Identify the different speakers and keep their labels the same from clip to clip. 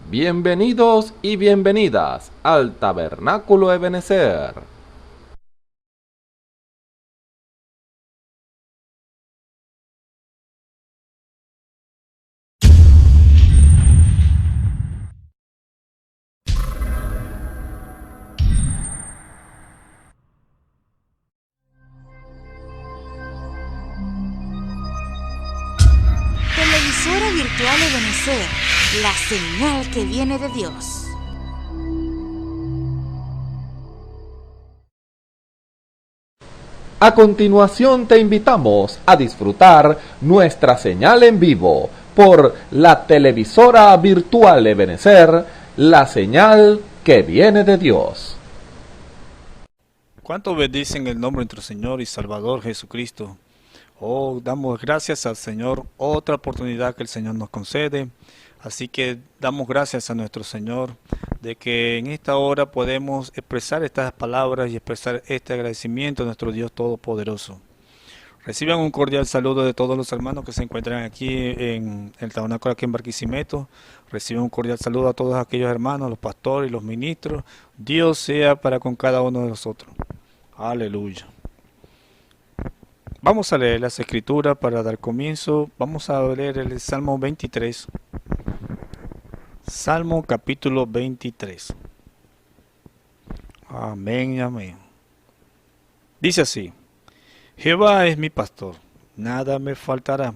Speaker 1: Bienvenidos y bienvenidas al Tabernáculo Ebenezer.
Speaker 2: Televisora virtual Ebenezer, la señal que viene de Dios.
Speaker 1: A continuación te invitamos a disfrutar nuestra señal en vivo por la televisora virtual Ebenezer, la señal que viene de Dios.
Speaker 3: ¿Cuánto bendicen el nombre de nuestro Señor y Salvador Jesucristo? Oh, damos gracias al Señor, otra oportunidad que el Señor nos concede. Así que damos gracias a nuestro Señor de que en esta hora podemos expresar estas palabras y expresar este agradecimiento a nuestro Dios Todopoderoso. Reciban un cordial saludo de todos los hermanos que se encuentran aquí en el tabernáculo aquí en Barquisimeto. Reciban un cordial saludo a todos aquellos hermanos, los pastores y los ministros. Dios sea para con cada uno de nosotros. Aleluya. Vamos a leer las escrituras para dar comienzo. Vamos a leer el Salmo 23. Salmo capítulo 23. Amén, amén. Dice así: Jehová es mi pastor, nada me faltará.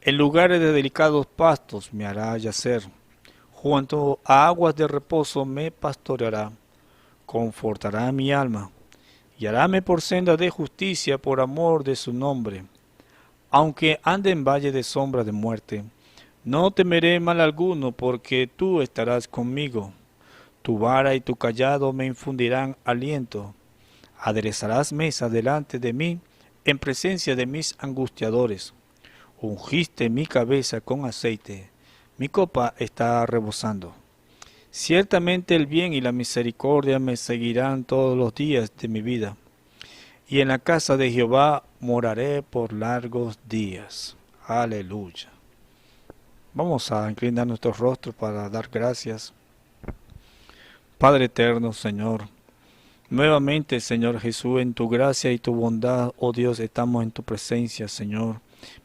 Speaker 3: En lugares de delicados pastos me hará yacer. Junto a aguas de reposo me pastoreará. Confortará mi alma. Y haráme por senda de justicia por amor de su nombre. Aunque ande en valle de sombra de muerte, no temeré mal alguno, porque tú estarás conmigo. Tu vara y tu cayado me infundirán aliento. Aderezarás mesa delante de mí, en presencia de mis angustiadores. Ungiste mi cabeza con aceite, mi copa está rebosando. Ciertamente el bien y la misericordia me seguirán todos los días de mi vida, y en la casa de Jehová moraré por largos días. Aleluya. Vamos a inclinar nuestros rostros para dar gracias. Padre eterno, Señor, nuevamente, Señor Jesús, en tu gracia y tu bondad, oh Dios, estamos en tu presencia, Señor,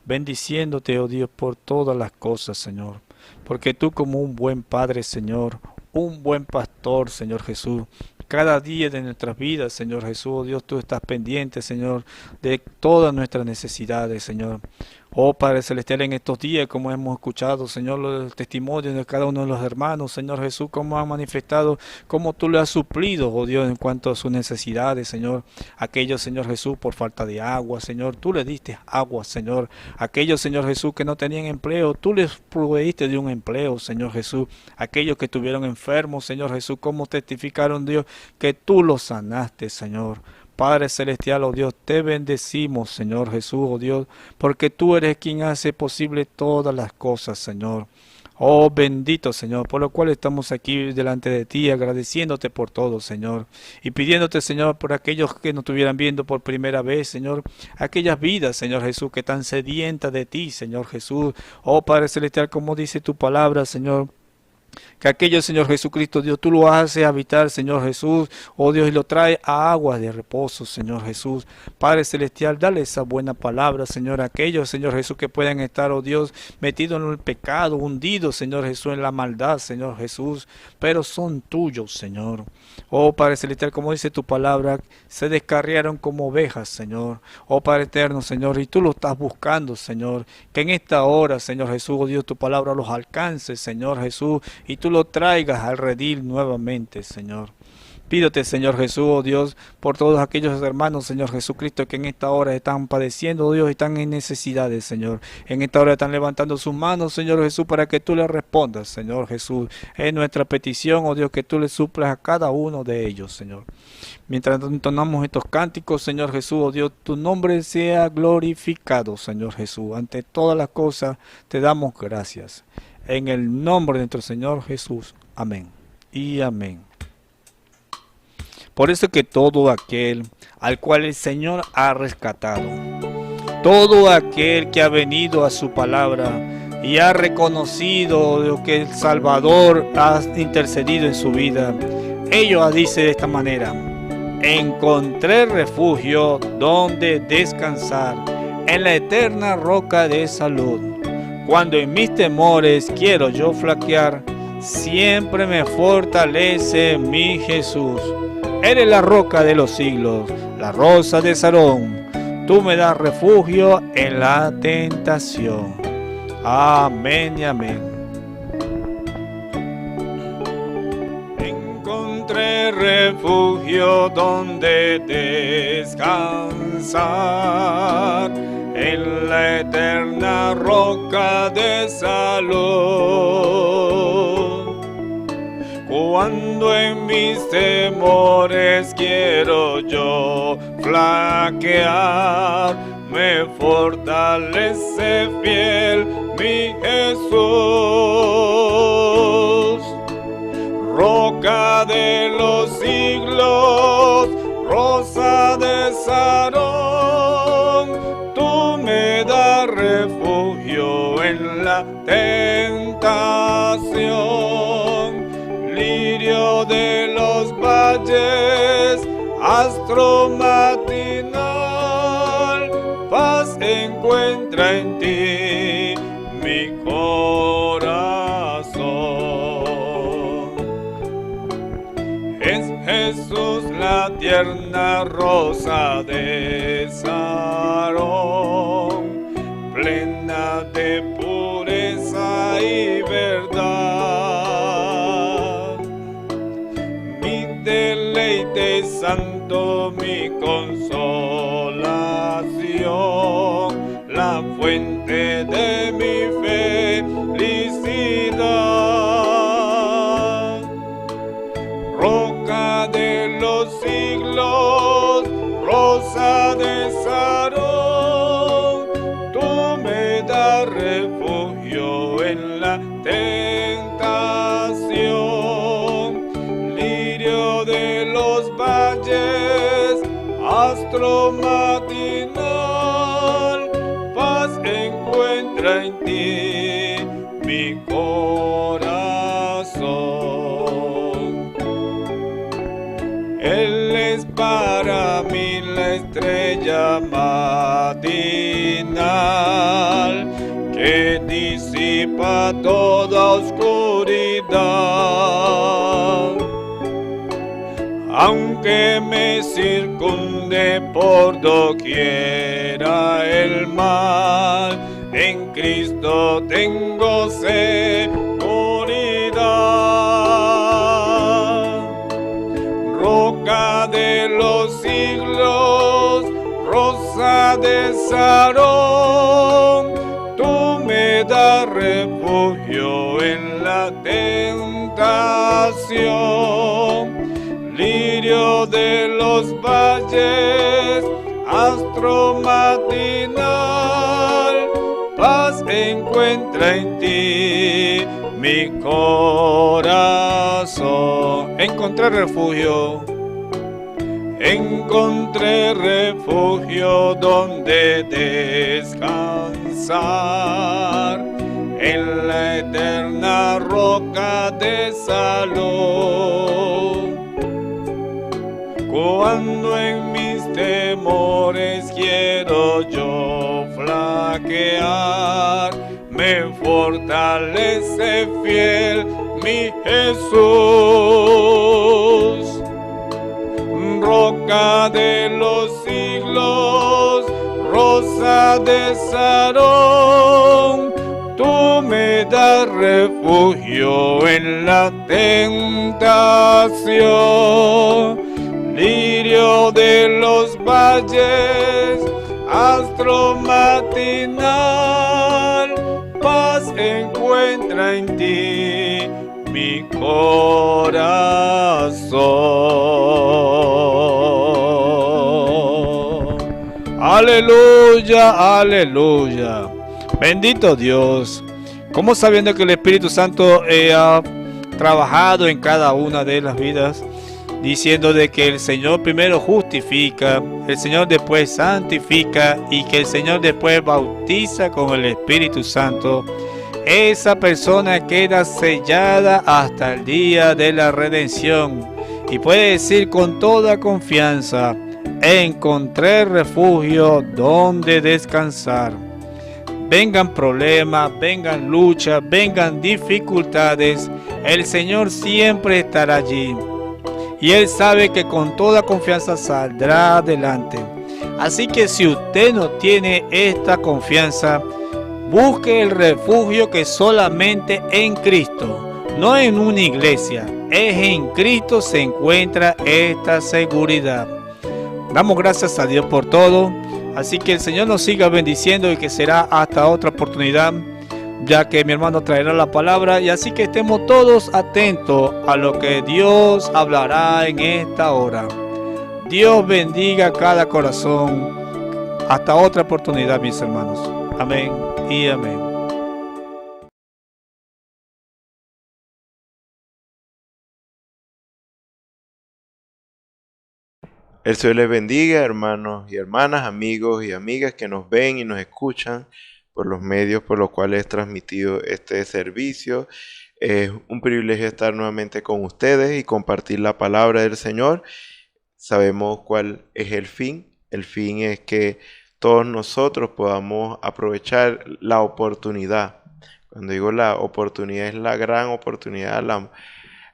Speaker 3: bendiciéndote, oh Dios, por todas las cosas, Señor, porque tú como un buen Padre, Señor, un buen pastor, Señor Jesús, cada día de nuestras vidas, Señor Jesús, oh Dios, tú estás pendiente, Señor, de todas nuestras necesidades, Señor. Oh Padre Celestial, en estos días, como hemos escuchado, Señor, los testimonios de cada uno de los hermanos, Señor Jesús, cómo han manifestado, cómo tú le has suplido, oh Dios, en cuanto a sus necesidades, Señor. Aquellos, Señor Jesús, por falta de agua, Señor, tú le diste agua, Señor. Aquellos, Señor Jesús, que no tenían empleo, tú les proveíste de un empleo, Señor Jesús. Aquellos que estuvieron enfermos, Señor Jesús, cómo testificaron, Dios, que tú los sanaste, Señor. Padre Celestial, oh Dios, te bendecimos, Señor Jesús, oh Dios, porque tú eres quien hace posible todas las cosas, Señor. Oh bendito Señor, por lo cual estamos aquí delante de ti, agradeciéndote por todo, Señor, y pidiéndote, Señor, por aquellos que nos estuvieran viendo por primera vez, Señor, aquellas vidas, Señor Jesús, que están sedientas de ti, Señor Jesús. Oh Padre Celestial, como dice tu palabra, Señor, que aquello, Señor Jesucristo, Dios, tú lo haces habitar, Señor Jesús, oh Dios, y lo trae a aguas de reposo, Señor Jesús. Padre Celestial, dale esa buena palabra, Señor, a aquellos, Señor Jesús, que puedan estar, oh Dios, metidos en el pecado, hundidos, Señor Jesús, en la maldad, Señor Jesús, pero son tuyos, Señor. Oh Padre Celestial, como dice tu palabra, se descarriaron como ovejas, Señor. Oh Padre eterno, Señor, y tú lo estás buscando, Señor, que en esta hora, Señor Jesús, oh Dios, tu palabra los alcance, Señor Jesús, y tú lo traigas al redil nuevamente, Señor. Pídote, Señor Jesús, oh Dios, por todos aquellos hermanos, Señor Jesucristo, que en esta hora están padeciendo, oh Dios, están en necesidades, Señor. En esta hora están levantando sus manos, Señor Jesús, para que tú les respondas, Señor Jesús. Es nuestra petición, oh Dios, que tú les suplas a cada uno de ellos, Señor. Mientras entonamos estos cánticos, Señor Jesús, oh Dios, tu nombre sea glorificado, Señor Jesús. Ante todas las cosas te damos gracias. En el nombre de nuestro Señor Jesús. Amén. Y amén. Por eso que todo aquel al cual el Señor ha rescatado, todo aquel que ha venido a su palabra y ha reconocido lo que el Salvador ha intercedido en su vida, ella dice de esta manera: encontré refugio donde descansar, en la eterna roca de salud. Cuando en mis temores quiero yo flaquear, siempre me fortalece mi Jesús. Eres la roca de los siglos, la rosa de Sarón. Tú me das refugio en la tentación. Amén y amén. Encontré refugio donde descansar, en la eterna roca de salud. Cuando en mis temores quiero yo flaquear, me fortalece fiel mi Jesús. Roca de los siglos, rosa de Sarón, tú me das refugio en la tentación. Lirio de los valles, astro matinal, paz encuentra en ti mi corazón. Es Jesús la tierna rosa de Sarón, plena de pureza y verdad. Mi deleite santo, mi consolación, la fuente de mi felicidad. Roca de los siglos, rosa de Sarón, tú me das refugio en la tentación. Lirio de los valles, astro matinal, paz encuentra en ti mi corazón. Él es para mí la estrella matinal que disipa toda oscuridad. Aunque me circunde por doquiera el mal, en Cristo tengo seguridad. Roca de los siglos, rosa de Sarón, tú me das refugio en la tentación. Lirio de los valles, astro matinal, paz encuentra en ti mi corazón. Encontré refugio donde descansar, en la eterna roca de salud. Cuando en mis temores quiero yo flaquear, me fortalece fiel mi Jesús. Roca de los siglos, rosa de Sarón, tú me das refugio en la tentación. Lirio de los valles, astro matinal, paz encuentra en ti mi corazón. Aleluya, aleluya. Bendito Dios. Como sabiendo que el Espíritu Santo ha trabajado en cada una de las vidas, diciendo de que el Señor primero justifica, el Señor después santifica y que el Señor después bautiza con el Espíritu Santo. esa persona queda sellada hasta el día de la redención y puede decir con toda confianza: encontré refugio donde descansar. Vengan problemas, vengan luchas, vengan dificultades, el Señor siempre estará allí. Y Él sabe que con toda confianza saldrá adelante. Así que si usted no tiene esta confianza, busque el refugio que solamente en Cristo, no en una iglesia, es en Cristo se encuentra esta seguridad. Damos gracias a Dios por todo. Así que el Señor nos siga bendiciendo y que será hasta otra oportunidad, ya que mi hermano traerá la palabra. Y así que estemos todos atentos a lo que Dios hablará en esta hora. Dios bendiga cada corazón. Hasta otra oportunidad, mis hermanos. Amén y amén.
Speaker 4: El Señor les bendiga, hermanos y hermanas, amigos y amigas que nos ven y nos escuchan por los medios por los cuales es transmitido este servicio. Es un privilegio estar nuevamente con ustedes y compartir la palabra del Señor. Sabemos cuál es el fin. El fin es que todos nosotros podamos aprovechar la oportunidad. Cuando digo la oportunidad, es la gran oportunidad,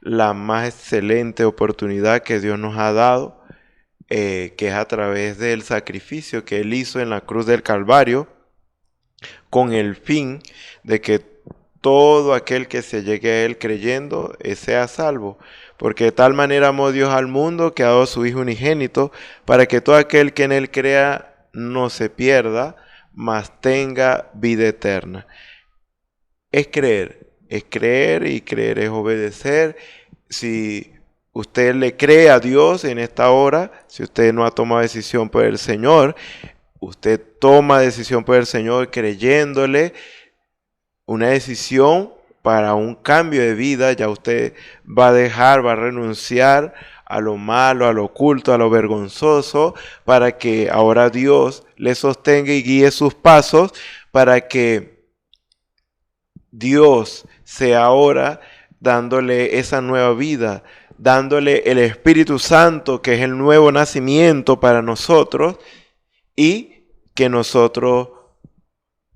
Speaker 4: la más excelente oportunidad que Dios nos ha dado. Que es a través del sacrificio que Él hizo en la cruz del Calvario, con el fin de que todo aquel que se llegue a Él creyendo sea salvo. Porque de tal manera amó Dios al mundo que ha dado a su Hijo unigénito, para que todo aquel que en Él crea no se pierda, mas tenga vida eterna. Es creer y creer es obedecer. Si usted le cree a Dios en esta hora, si usted no ha tomado decisión por el Señor, usted toma decisión por el Señor creyéndole, una decisión para un cambio de vida. Ya usted va a renunciar a lo malo, a lo oculto, a lo vergonzoso, para que ahora Dios le sostenga y guíe sus pasos, para que Dios sea ahora dándole esa nueva vida, dándole el Espíritu Santo, que es el nuevo nacimiento para nosotros, y que nosotros,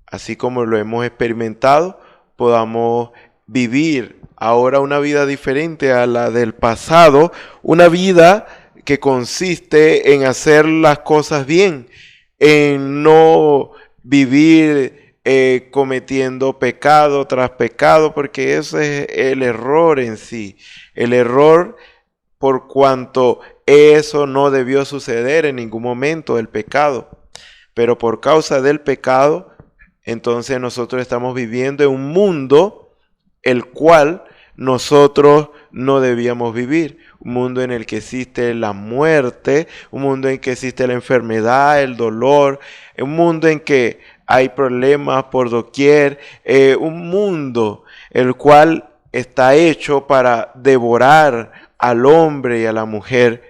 Speaker 4: así como lo hemos experimentado, podamos vivir ahora una vida diferente a la del pasado, una vida que consiste en hacer las cosas bien, en no vivir cometiendo pecado tras pecado, porque ese es el error en sí. El error, por cuanto eso no debió suceder en ningún momento, el pecado. Pero por causa del pecado, entonces nosotros estamos viviendo en un mundo el cual nosotros no debíamos vivir. Un mundo en el que existe la muerte, un mundo en que existe la enfermedad, el dolor, un mundo en que hay problemas por doquier, un mundo el cual está hecho para devorar al hombre y a la mujer.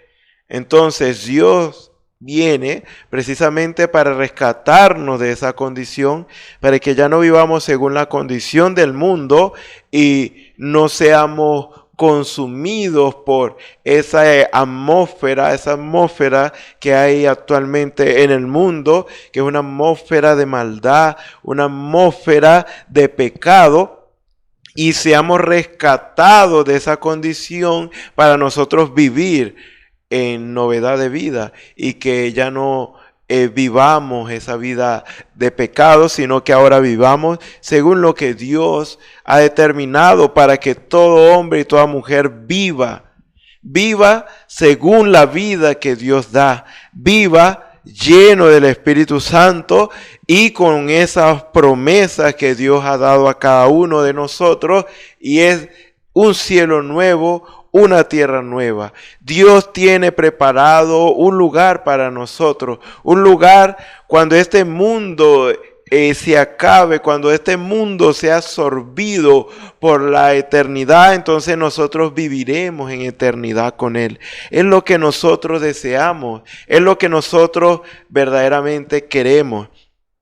Speaker 4: Entonces Dios viene precisamente para rescatarnos de esa condición, para que ya no vivamos según la condición del mundo y no seamos consumidos por esa atmósfera que hay actualmente en el mundo, que es una atmósfera de maldad, una atmósfera de pecado, y seamos rescatados de esa condición para nosotros vivir en novedad de vida, y que ya no vivamos esa vida de pecado, sino que ahora vivamos según lo que Dios ha determinado para que todo hombre y toda mujer viva según la vida que Dios da, viva lleno del Espíritu Santo y con esas promesas que Dios ha dado a cada uno de nosotros, y es un cielo nuevo, una tierra nueva. Dios tiene preparado un lugar para nosotros, un lugar cuando este mundo se acabe, cuando este mundo sea absorbido por la eternidad, entonces nosotros viviremos en eternidad con Él. Es lo que nosotros deseamos, es lo que nosotros verdaderamente queremos.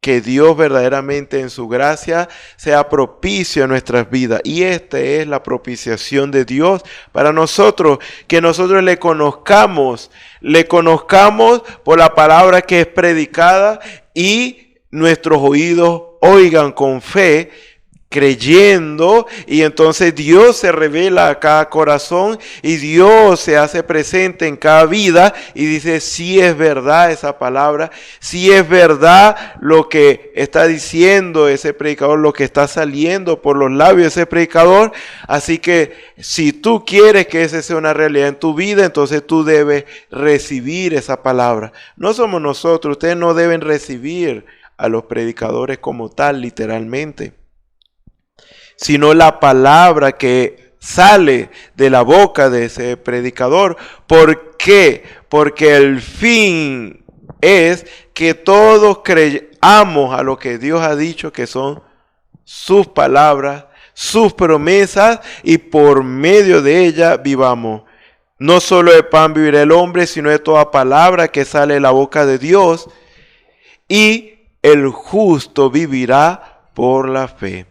Speaker 4: que Dios verdaderamente en su gracia sea propicio a nuestras vidas. Y esta es la propiciación de Dios para nosotros, que nosotros le conozcamos por la palabra que es predicada y nuestros oídos oigan con fe, creyendo, y entonces Dios se revela a cada corazón y Dios se hace presente en cada vida y dice, sí es verdad esa palabra, sí es verdad lo que está diciendo ese predicador, lo que está saliendo por los labios de ese predicador. Así que si tú quieres que esa sea una realidad en tu vida, entonces tú debes recibir esa palabra. No somos nosotros, ustedes no deben recibir a los predicadores como tal, literalmente, sino la palabra que sale de la boca de ese predicador. ¿Por qué? Porque el fin es que todos creamos a lo que Dios ha dicho, que son sus palabras, sus promesas, y por medio de ellas vivamos. No solo de pan vivirá el hombre, sino de toda palabra que sale de la boca de Dios, y el justo vivirá por la fe.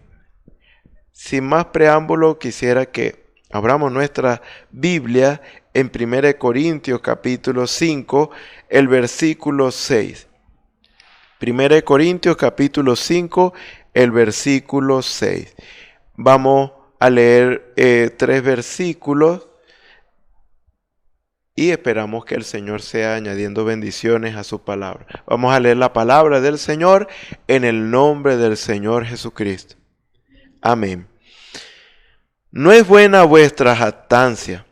Speaker 4: Sin más preámbulo, quisiera que abramos nuestra Biblia en 1 Corintios capítulo 5, el versículo 6. 1 Corintios capítulo 5, el versículo 6. Vamos a leer 3 versículos y esperamos que el Señor sea añadiendo bendiciones a su palabra. Vamos a leer la palabra del Señor en el nombre del Señor Jesucristo. Amén. No es buena vuestra jactancia.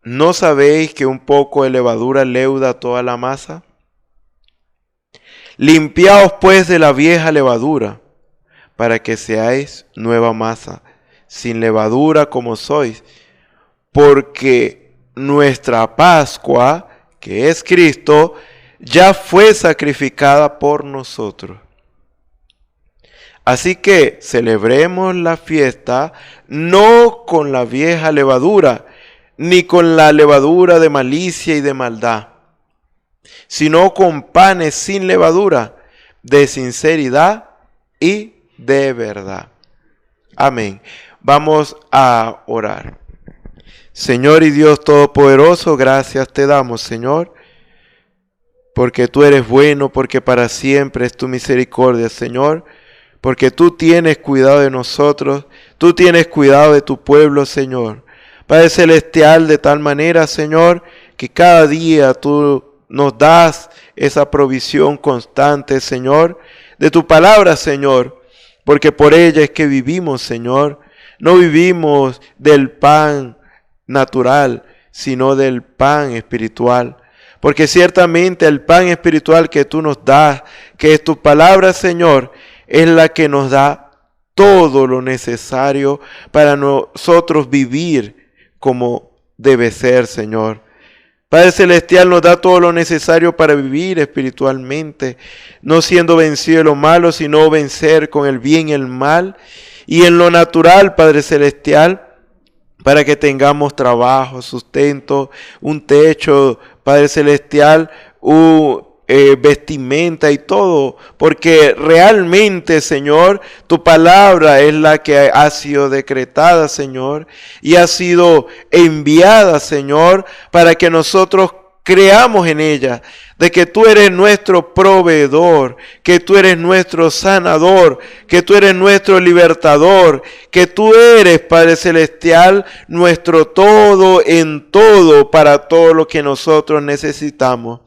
Speaker 4: ¿No sabéis que un poco de levadura leuda toda la masa? Limpiaos pues de la vieja levadura, para que seáis nueva masa, sin levadura como sois, porque nuestra Pascua, que es Cristo, ya fue sacrificada por nosotros. Así que celebremos la fiesta no con la vieja levadura, ni con la levadura de malicia y de maldad, sino con panes sin levadura, de sinceridad y de verdad. Amén. Vamos a orar. Señor y Dios Todopoderoso, gracias te damos, Señor, porque tú eres bueno, porque para siempre es tu misericordia, Señor. Porque tú tienes cuidado de nosotros, tú tienes cuidado de tu pueblo, Señor. Padre Celestial, de tal manera, Señor, que cada día tú nos das esa provisión constante, Señor, de tu palabra, Señor, porque por ella es que vivimos, Señor. No vivimos del pan natural, sino del pan espiritual. Porque ciertamente el pan espiritual que tú nos das, que es tu palabra, Señor, es la que nos da todo lo necesario para nosotros vivir como debe ser, Señor. Padre Celestial, nos da todo lo necesario para vivir espiritualmente, no siendo vencido de lo malo, sino vencer con el bien y el mal. Y en lo natural, Padre Celestial, para que tengamos trabajo, sustento, un techo, Padre Celestial, vestimenta y todo, porque realmente, Señor, tu palabra es la que ha sido decretada, Señor, y ha sido enviada, Señor, para que nosotros creamos en ella, de que tú eres nuestro proveedor, que tú eres nuestro sanador, que tú eres nuestro libertador, que tú eres, Padre Celestial, nuestro todo en todo para todo lo que nosotros necesitamos.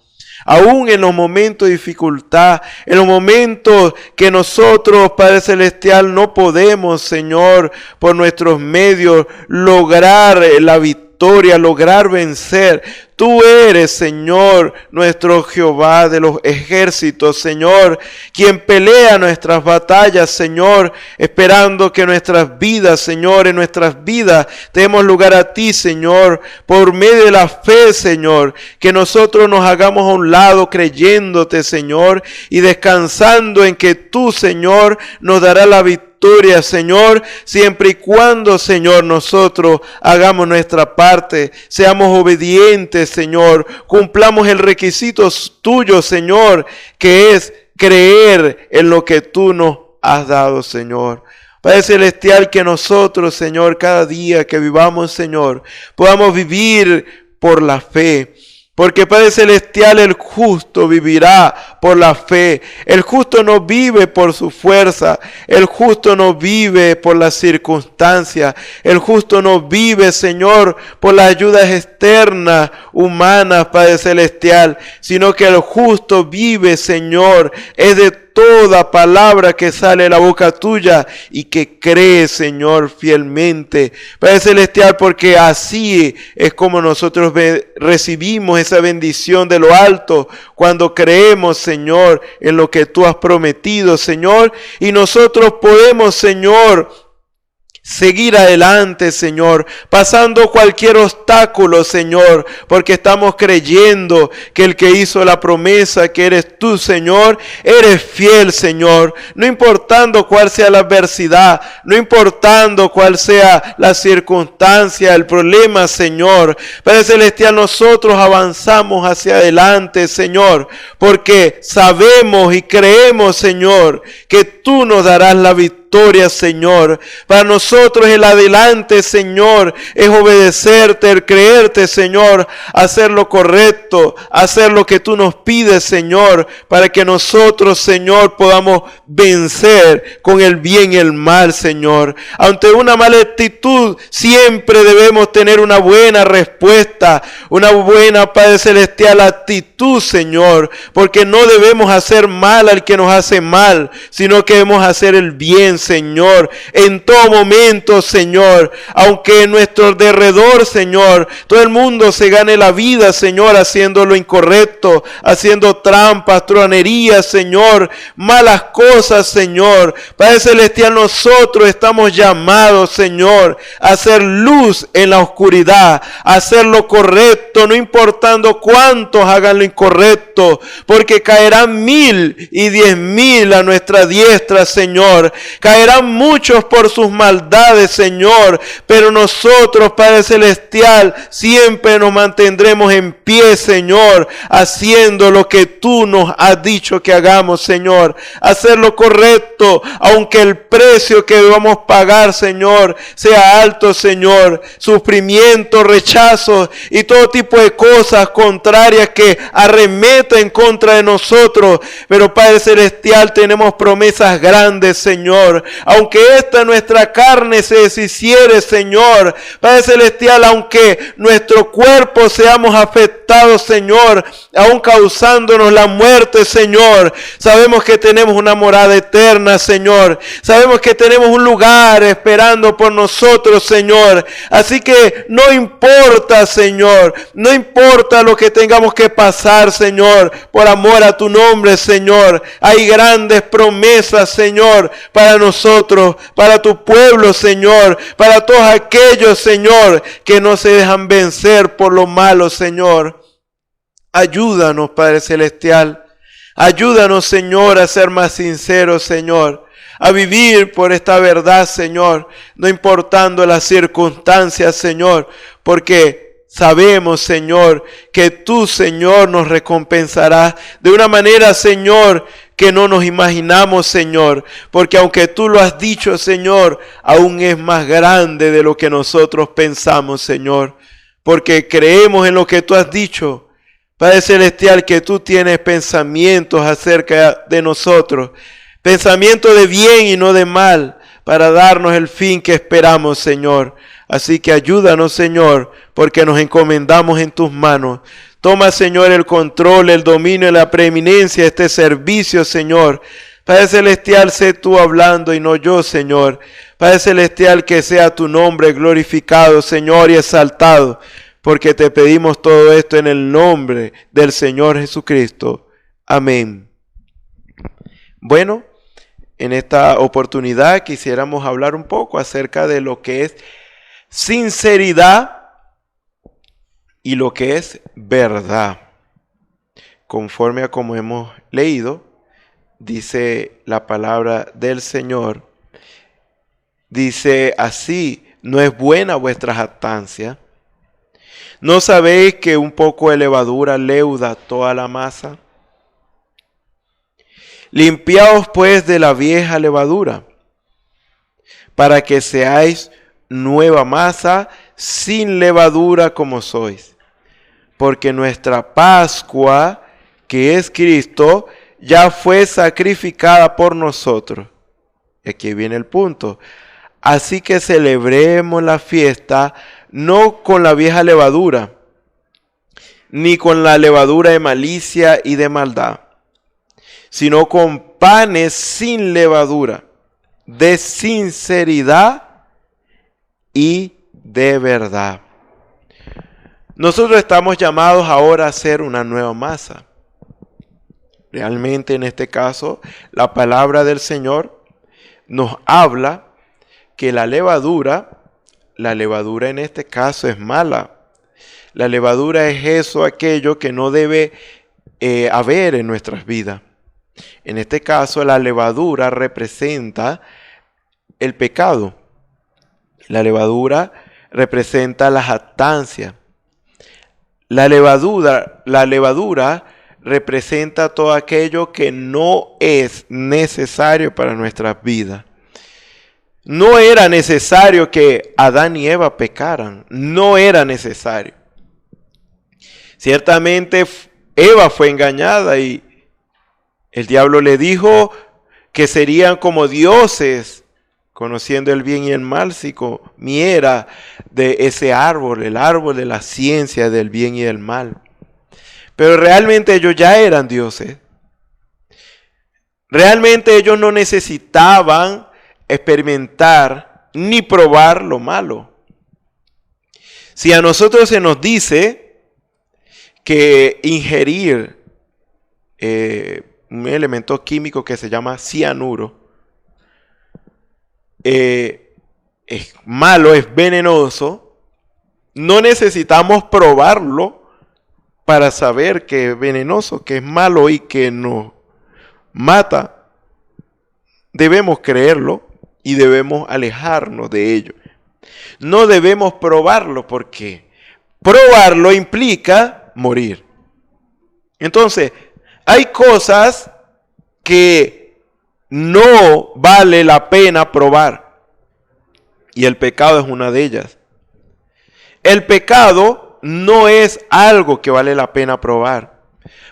Speaker 4: Aún en los momentos de dificultad, en los momentos que nosotros, Padre Celestial, no podemos, Señor, por nuestros medios lograr la victoria, lograr vencer. Tú eres, Señor, nuestro Jehová de los ejércitos, Señor, quien pelea nuestras batallas, Señor, esperando que nuestras vidas, Señor, en nuestras vidas demos lugar a ti, Señor, por medio de la fe, Señor, que nosotros nos hagamos a un lado creyéndote, Señor, y descansando en que tú, Señor, nos dará la victoria, Señor, siempre y cuando, Señor, nosotros hagamos nuestra parte, seamos obedientes, Señor, cumplamos el requisito tuyo, Señor, que es creer en lo que tú nos has dado, Señor. Padre Celestial, que nosotros, Señor, cada día que vivamos, Señor, podamos vivir por la fe. Porque Padre Celestial, el justo vivirá por la fe. El justo no vive por su fuerza. El justo no vive por las circunstancias. El justo no vive, Señor, por las ayudas externas, humanas, Padre Celestial. Sino que el justo vive, Señor, es de toda palabra que sale de la boca tuya y que cree, Señor, fielmente. Padre Celestial, porque así es como nosotros recibimos esa bendición de lo alto, cuando creemos, Señor, en lo que tú has prometido, Señor, y nosotros podemos, Señor, seguir adelante, Señor, pasando cualquier obstáculo, Señor, porque estamos creyendo que el que hizo la promesa, que eres tú, Señor, eres fiel, Señor, no importando cuál sea la adversidad, no importando cuál sea la circunstancia, el problema, Señor. Padre Celestial, nosotros avanzamos hacia adelante, Señor, porque sabemos y creemos, Señor, que tú nos darás la victoria, Señor. Para nosotros el adelante, Señor, es obedecerte, el creerte, Señor, hacer lo correcto, hacer lo que tú nos pides, Señor, para que nosotros, Señor, podamos vencer con el bien y el mal, Señor. Ante una mala actitud, siempre debemos tener una buena respuesta, una buena, Padre Celestial, actitud, Señor, porque no debemos hacer mal al que nos hace mal, sino que debemos hacer el bien, Señor, en todo momento, Señor, aunque en nuestro derredor, Señor, todo el mundo se gane la vida, Señor, haciendo lo incorrecto, haciendo trampas, truanerías, Señor, malas cosas, Señor. Padre Celestial, nosotros estamos llamados, Señor, a hacer luz en la oscuridad, a hacer lo correcto, no importando cuántos hagan lo incorrecto, porque caerán 1000 y 10,000 a nuestra diestra, Señor. Caerán muchos por sus maldades, Señor, pero nosotros, Padre Celestial, siempre nos mantendremos en pie, Señor, haciendo lo que tú nos has dicho que hagamos, Señor. Hacer lo correcto, aunque el precio que debamos pagar, Señor, sea alto, Señor. Sufrimiento, rechazo y todo tipo de cosas contrarias que arremeten en contra de nosotros. Pero, Padre Celestial, tenemos promesas grandes, Señor. Aunque esta nuestra carne se deshiciere, Señor, Padre Celestial, aunque nuestro cuerpo seamos afectados, Señor, aún causándonos la muerte, Señor, sabemos que tenemos una morada eterna, Señor. Sabemos que tenemos un lugar esperando por nosotros, Señor. Así que no importa, Señor, no importa lo que tengamos que pasar, Señor, por amor a tu nombre, Señor. Hay grandes promesas, Señor, para nosotros, para tu pueblo, Señor, para todos aquellos, Señor, que no se dejan vencer por lo malo, Señor. Ayúdanos, Padre Celestial. Ayúdanos, Señor, a ser más sinceros, Señor, a vivir por esta verdad, Señor, no importando las circunstancias, Señor, porque sabemos, Señor, que tú, Señor, nos recompensarás de una manera, Señor, que no nos imaginamos, Señor, porque aunque tú lo has dicho, Señor, aún es más grande de lo que nosotros pensamos, Señor, porque creemos en lo que tú has dicho. Padre Celestial, que tú tienes pensamientos acerca de nosotros, pensamientos de bien y no de mal, para darnos el fin que esperamos, Señor. Así que ayúdanos, Señor, porque nos encomendamos en tus manos. Toma, Señor, el control, el dominio y la preeminencia de este servicio, Señor. Padre Celestial, sé tú hablando y no yo, Señor. Padre Celestial, que sea tu nombre glorificado, Señor, y exaltado. Porque te pedimos todo esto en el nombre del Señor Jesucristo. Amén. Bueno, en esta oportunidad quisiéramos hablar un poco acerca de lo que es sinceridad y lo que es verdad. Conforme a como hemos leído, dice la palabra del Señor, dice así: no es buena vuestra jactancia. ¿No sabéis que un poco de levadura leuda toda la masa? Limpiaos pues de la vieja levadura, para que seáis nueva masa, sin levadura como sois. Porque nuestra Pascua, que es Cristo, ya fue sacrificada por nosotros. Y aquí viene el punto. Así que celebremos la fiesta no con la vieja levadura, ni con la levadura de malicia y de maldad, sino con panes sin levadura, de sinceridad y de verdad. Nosotros estamos llamados ahora a ser una nueva masa. Realmente en este caso, la palabra del Señor nos habla que la levadura en este caso es mala. La levadura es eso, aquello que no debe haber en nuestras vidas. En este caso, la levadura representa el pecado. La levadura representa la jactancia. La levadura representa todo aquello que no es necesario para nuestras vidas. No era necesario que Adán y Eva pecaran. No era necesario. Ciertamente Eva fue engañada y el diablo le dijo que serían como dioses, conociendo el bien y el mal, si comiera de ese árbol, el árbol de la ciencia del bien y del mal. Pero realmente ellos ya eran dioses. Realmente ellos no necesitaban experimentar ni probar lo malo. Si a nosotros se nos dice que ingerir un elemento químico que se llama cianuro es malo, es venenoso, no necesitamos probarlo para saber que es venenoso, que es malo y que nos mata. Debemos creerlo y debemos alejarnos de ello. No debemos probarlo porque probarlo implica morir. Entonces, hay cosas que no vale la pena probar. Y el pecado es una de ellas. El pecado no es algo que vale la pena probar.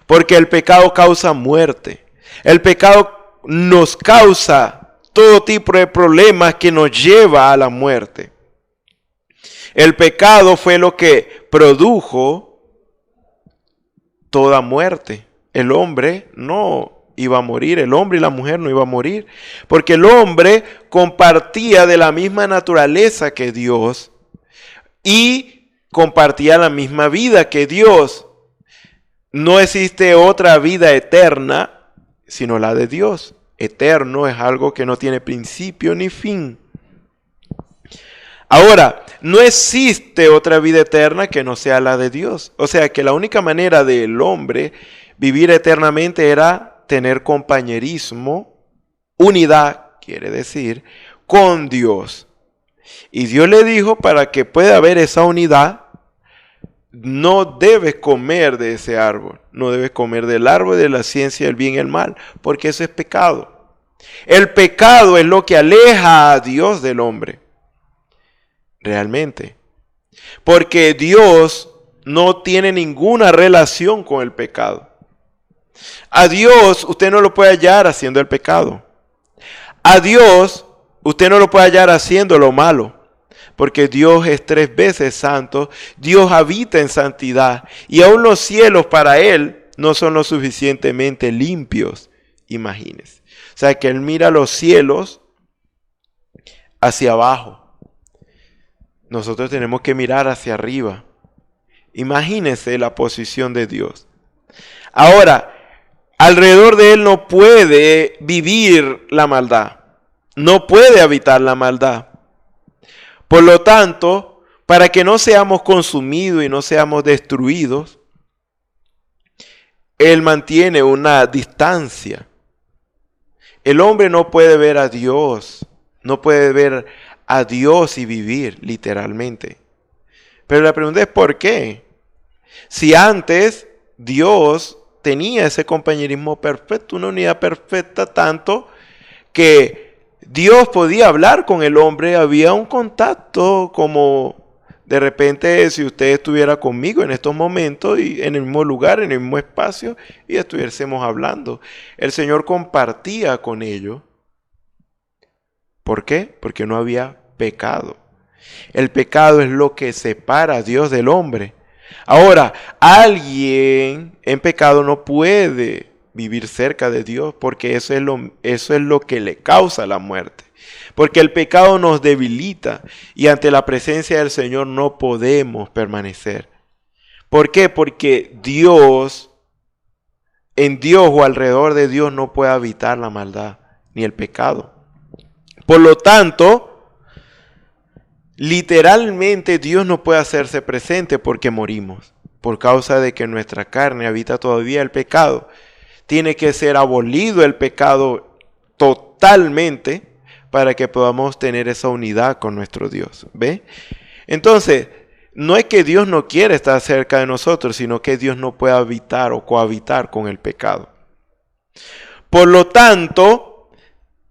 Speaker 4: Porque el pecado causa muerte. El pecado nos causa todo tipo de problemas que nos lleva a la muerte. El pecado fue lo que produjo toda muerte. El hombre no iba a morir, el hombre y la mujer no iban a morir, porque el hombre compartía de la misma naturaleza que Dios y compartía la misma vida que Dios. No existe otra vida eterna sino la de Dios. Eterno es algo que no tiene principio ni fin. Ahora, no existe otra vida eterna que no sea la de Dios. O sea que la única manera del hombre vivir eternamente era tener compañerismo, unidad, quiere decir, con Dios. Y Dios le dijo, para que pueda haber esa unidad, no debes comer de ese árbol. No debes comer del árbol de la ciencia del bien y el mal, porque eso es pecado. El pecado es lo que aleja a Dios del hombre. Realmente. Porque Dios no tiene ninguna relación con el pecado. A Dios usted no lo puede hallar haciendo el pecado. A Dios usted no lo puede hallar haciendo lo malo. Porque Dios es 3 veces santo. Dios habita en santidad. Y aún los cielos para Él no son lo suficientemente limpios. Imagínense. O sea que Él mira los cielos hacia abajo. Nosotros tenemos que mirar hacia arriba. Imagínense la posición de Dios. Ahora, alrededor de Él no puede vivir la maldad. No puede habitar la maldad. Por lo tanto, para que no seamos consumidos y no seamos destruidos, Él mantiene una distancia. El hombre no puede ver a Dios. No puede ver a Dios y vivir, literalmente. Pero la pregunta es ¿por qué? Si antes Dios tenía ese compañerismo perfecto, una unidad perfecta, tanto que Dios podía hablar con el hombre, había un contacto como de repente si usted estuviera conmigo en estos momentos y en el mismo lugar, en el mismo espacio y estuviésemos hablando. El Señor compartía con ellos. ¿Por qué? Porque no había pecado. El pecado es lo que separa a Dios del hombre. Ahora, alguien en pecado no puede vivir cerca de Dios porque eso es lo que le causa la muerte. Porque el pecado nos debilita y ante la presencia del Señor no podemos permanecer. ¿Por qué? Porque en Dios o alrededor de Dios no puede habitar la maldad ni el pecado. Por lo tanto, literalmente Dios no puede hacerse presente porque morimos. Por causa de que en nuestra carne habita todavía el pecado. Tiene que ser abolido el pecado totalmente para que podamos tener esa unidad con nuestro Dios. ¿Ve? Entonces, no es que Dios no quiere estar cerca de nosotros, sino que Dios no puede habitar o cohabitar con el pecado. Por lo tanto,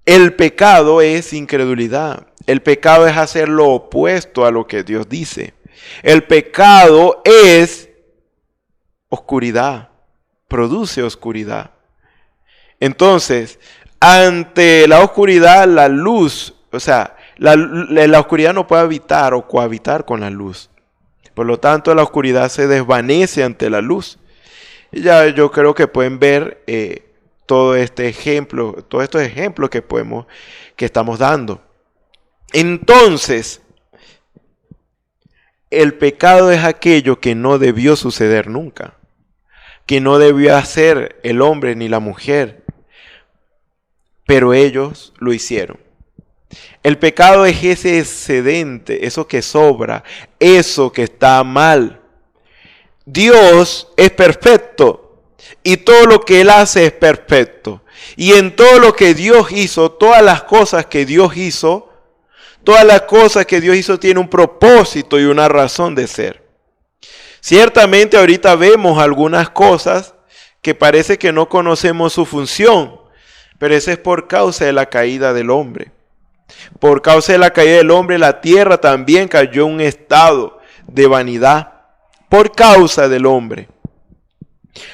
Speaker 4: el pecado es incredulidad. El pecado es hacer lo opuesto a lo que Dios dice. El pecado es oscuridad, produce oscuridad. Entonces, ante la oscuridad, la luz, o sea, la oscuridad no puede habitar o cohabitar con la luz. Por lo tanto, la oscuridad se desvanece ante la luz. Y ya yo creo que pueden ver todos estos ejemplos que estamos dando. Entonces, el pecado es aquello que no debió suceder nunca, que no debió hacer el hombre ni la mujer, pero ellos lo hicieron. El pecado es ese excedente, eso que sobra, eso que está mal. Dios es perfecto y todo lo que Él hace es perfecto. Y en todo lo que Dios hizo, todas las cosas que Dios hizo tienen un propósito y una razón de ser. Ciertamente ahorita vemos algunas cosas que parece que no conocemos su función, pero eso es por causa de la caída del hombre. Por causa de la caída del hombre, la tierra también cayó en un estado de vanidad. Por causa del hombre.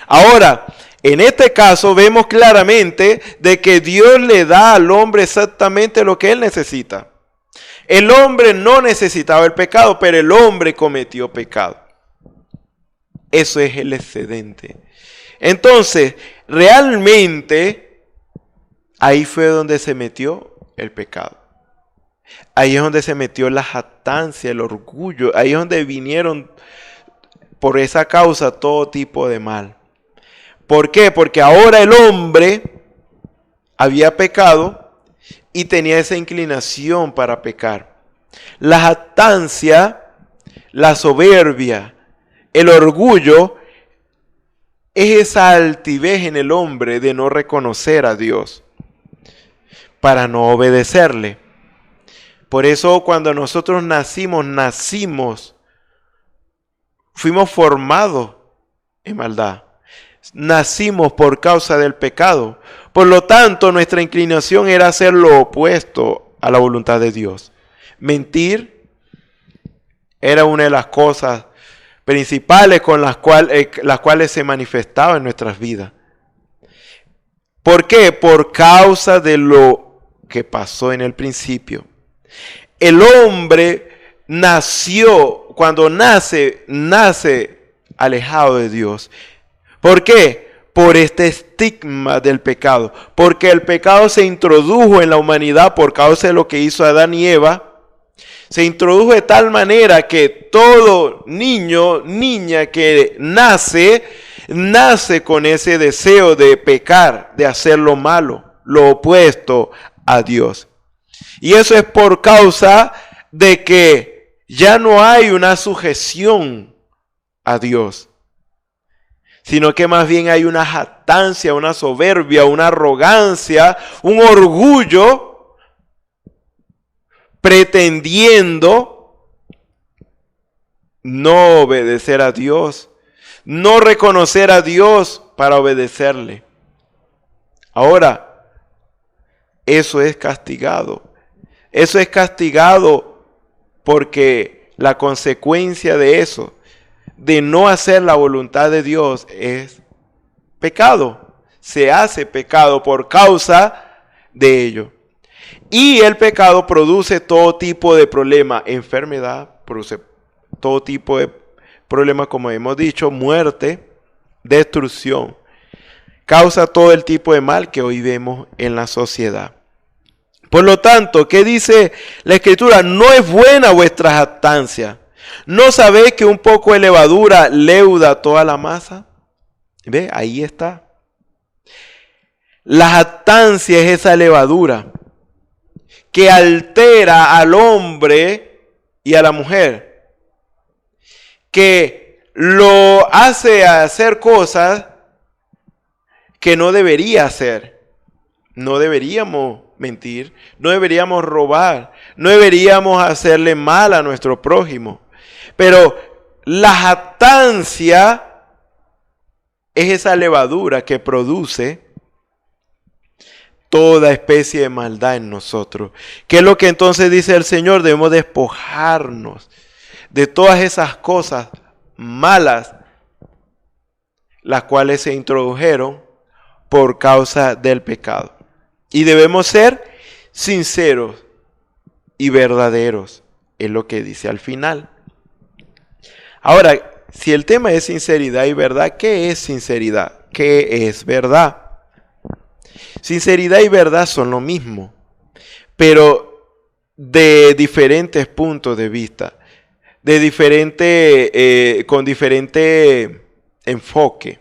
Speaker 4: Ahora, en este caso vemos claramente de que Dios le da al hombre exactamente lo que él necesita. El hombre no necesitaba el pecado, pero el hombre cometió pecado. Eso es el excedente. Entonces, realmente, ahí fue donde se metió el pecado. Ahí es donde se metió la jactancia, el orgullo. Ahí es donde vinieron por esa causa todo tipo de mal. ¿Por qué? Porque ahora el hombre había pecado y tenía esa inclinación para pecar. La jactancia, la soberbia, el orgullo es esa altivez en el hombre de no reconocer a Dios para no obedecerle. Por eso cuando nosotros fuimos formados en maldad. Nacimos por causa del pecado. Por lo tanto, nuestra inclinación era hacer lo opuesto a la voluntad de Dios. Mentir era una de las cosas principales con las cuales se manifestaba en nuestras vidas. ¿Por qué? Por causa de lo que pasó en el principio. El hombre cuando nace alejado de Dios. ¿Por qué? Por este estigma del pecado. Porque el pecado se introdujo en la humanidad por causa de lo que hizo Adán y Eva. Se introdujo de tal manera que todo niño, niña que nace con ese deseo de pecar, de hacer lo malo, lo opuesto a Dios. Y eso es por causa de que ya no hay una sujeción a Dios, sino que más bien hay una jactancia, una soberbia, una arrogancia, un orgullo, pretendiendo no obedecer a Dios, no reconocer a Dios para obedecerle. Ahora, eso es castigado. Eso es castigado porque la consecuencia de eso, de no hacer la voluntad de Dios, es pecado. Se hace pecado por causa de ello. Y el pecado produce todo tipo de problema, enfermedad, produce todo tipo de problemas, como hemos dicho, muerte, destrucción. Causa todo el tipo de mal que hoy vemos en la sociedad. Por lo tanto, ¿qué dice la Escritura? No es buena vuestra jactancia. ¿No sabéis que un poco de levadura leuda toda la masa? ¿Ve? Ahí está. La jactancia es esa levadura que altera al hombre y a la mujer, que lo hace hacer cosas que no debería hacer. No deberíamos mentir, no deberíamos robar, no deberíamos hacerle mal a nuestro prójimo. Pero la jactancia es esa levadura que produce toda especie de maldad en nosotros. ¿Qué es lo que entonces dice el Señor? Debemos despojarnos de todas esas cosas malas, las cuales se introdujeron por causa del pecado. Y debemos ser sinceros y verdaderos, es lo que dice al final. Ahora, si el tema es sinceridad y verdad, ¿qué es sinceridad? ¿Qué es verdad? Sinceridad y verdad son lo mismo, pero de diferentes puntos de vista, con diferente enfoque.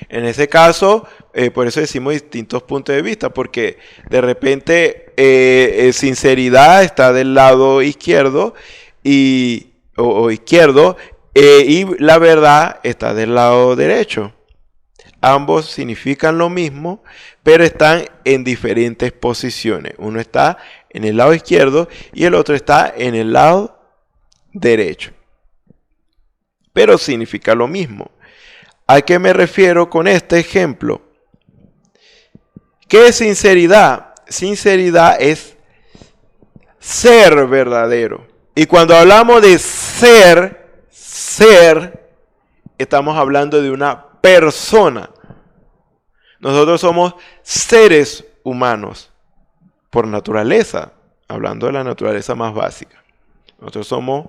Speaker 4: En ese caso, por eso decimos distintos puntos de vista, porque de repente sinceridad está del lado izquierdo y la verdad está del lado derecho. Ambos significan lo mismo, pero están en diferentes posiciones. Uno está en el lado izquierdo y el otro está en el lado derecho. Pero significa lo mismo. ¿A qué me refiero con este ejemplo? ¿Qué es sinceridad? Sinceridad es ser verdadero. Y cuando hablamos de ser, estamos hablando de una persona. Nosotros somos seres humanos por naturaleza, hablando de la naturaleza más básica. Nosotros somos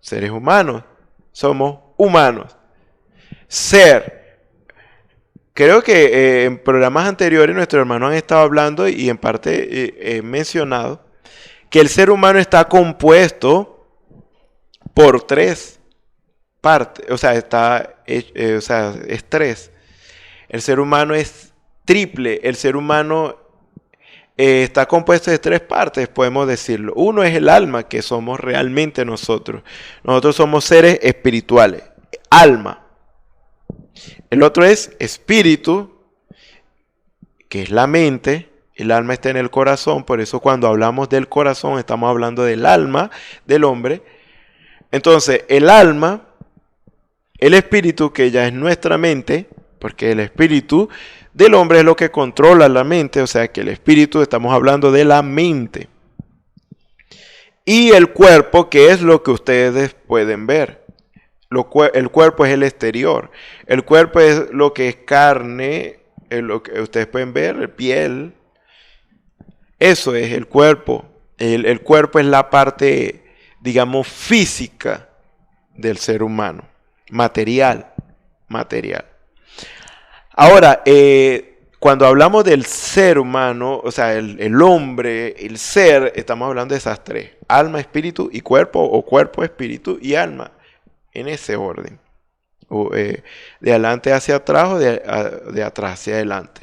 Speaker 4: seres humanos, somos humanos. Ser. Creo que en programas anteriores nuestros hermanos han estado hablando y en parte he mencionado que el ser humano está compuesto por tres partes, es tres. El ser humano es triple, el ser humano está compuesto de tres partes, podemos decirlo. Uno es el alma, que somos realmente nosotros. Nosotros somos seres espirituales, alma. El otro es espíritu, que es la mente. El alma está en el corazón, por eso cuando hablamos del corazón estamos hablando del alma del hombre. Entonces, el alma, el espíritu, que ya es nuestra mente, porque el espíritu del hombre es lo que controla la mente, o sea que el espíritu, estamos hablando de la mente. Y el cuerpo, que es lo que ustedes pueden ver. El cuerpo es el exterior. El cuerpo es lo que es carne, lo que ustedes pueden ver, piel. Eso es el cuerpo. El cuerpo es la parte, digamos, física del ser humano. Material. Ahora, cuando hablamos del ser humano, o sea, el hombre, el ser, estamos hablando de esas tres. Alma, espíritu y cuerpo, o cuerpo, espíritu y alma. En ese orden. De adelante hacia atrás o de atrás hacia adelante.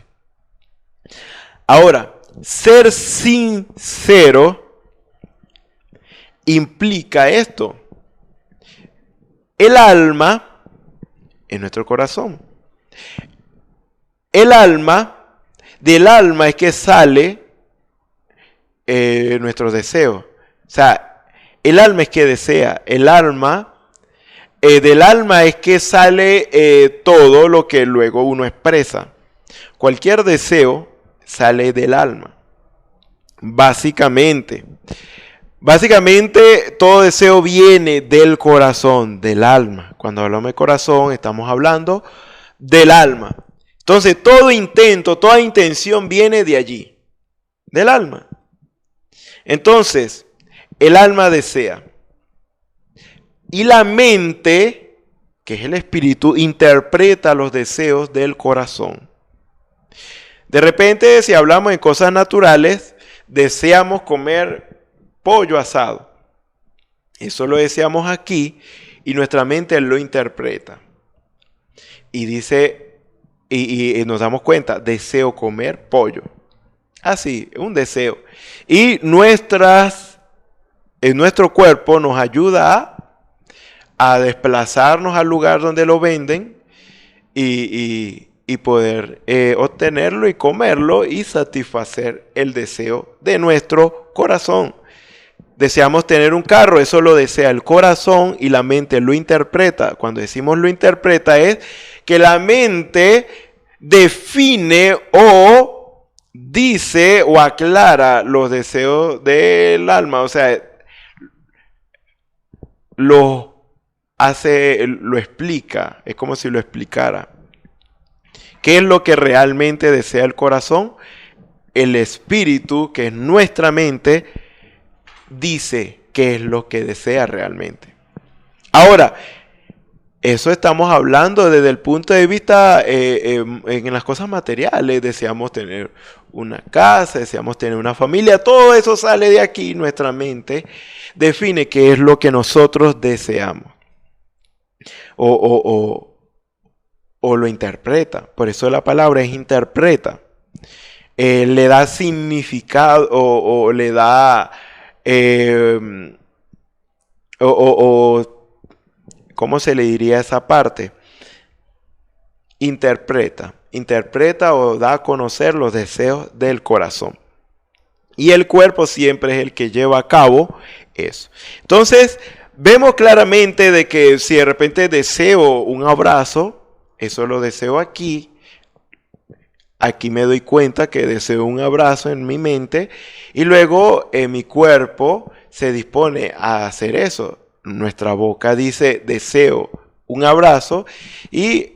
Speaker 4: Ahora, ser sincero implica esto. El alma es nuestro corazón. El alma, del alma es que sale nuestros deseos. O sea, el alma es que desea. El alma del alma es que sale todo lo que luego uno expresa. Cualquier deseo sale del alma. Básicamente, todo deseo viene del corazón, del alma. Cuando hablamos de corazón, estamos hablando del alma. Entonces, todo intento, toda intención viene de allí, del alma. Entonces, el alma desea. Y la mente, que es el espíritu, interpreta los deseos del corazón. De repente, si hablamos en cosas naturales, deseamos comer pollo asado. Eso lo deseamos aquí y nuestra mente lo interpreta. Y dice, y nos damos cuenta, deseo comer pollo. Así, un deseo. Y nuestro cuerpo nos ayuda a desplazarnos al lugar donde lo venden y poder obtenerlo y comerlo y satisfacer el deseo de nuestro corazón. Deseamos tener un carro, eso lo desea el corazón y la mente lo interpreta. Cuando decimos lo interpreta es que la mente define o dice o aclara los deseos del alma, o sea, lo explica, es como si lo explicara. ¿Qué es lo que realmente desea el corazón? El espíritu, que es nuestra mente, dice qué es lo que desea realmente. Ahora, eso estamos hablando desde el punto de vista en las cosas materiales. Deseamos tener una casa, deseamos tener una familia, todo eso sale de aquí. Nuestra mente define qué es lo que nosotros deseamos. O lo interpreta. Por eso la palabra es interpreta. Le da significado o le da... ¿cómo se le diría esa parte? Interpreta o da a conocer los deseos del corazón. Y el cuerpo siempre es el que lleva a cabo eso. Entonces, vemos claramente de que si de repente deseo un abrazo, eso lo deseo aquí. Aquí me doy cuenta que deseo un abrazo en mi mente y luego mi cuerpo se dispone a hacer eso. Nuestra boca dice deseo un abrazo y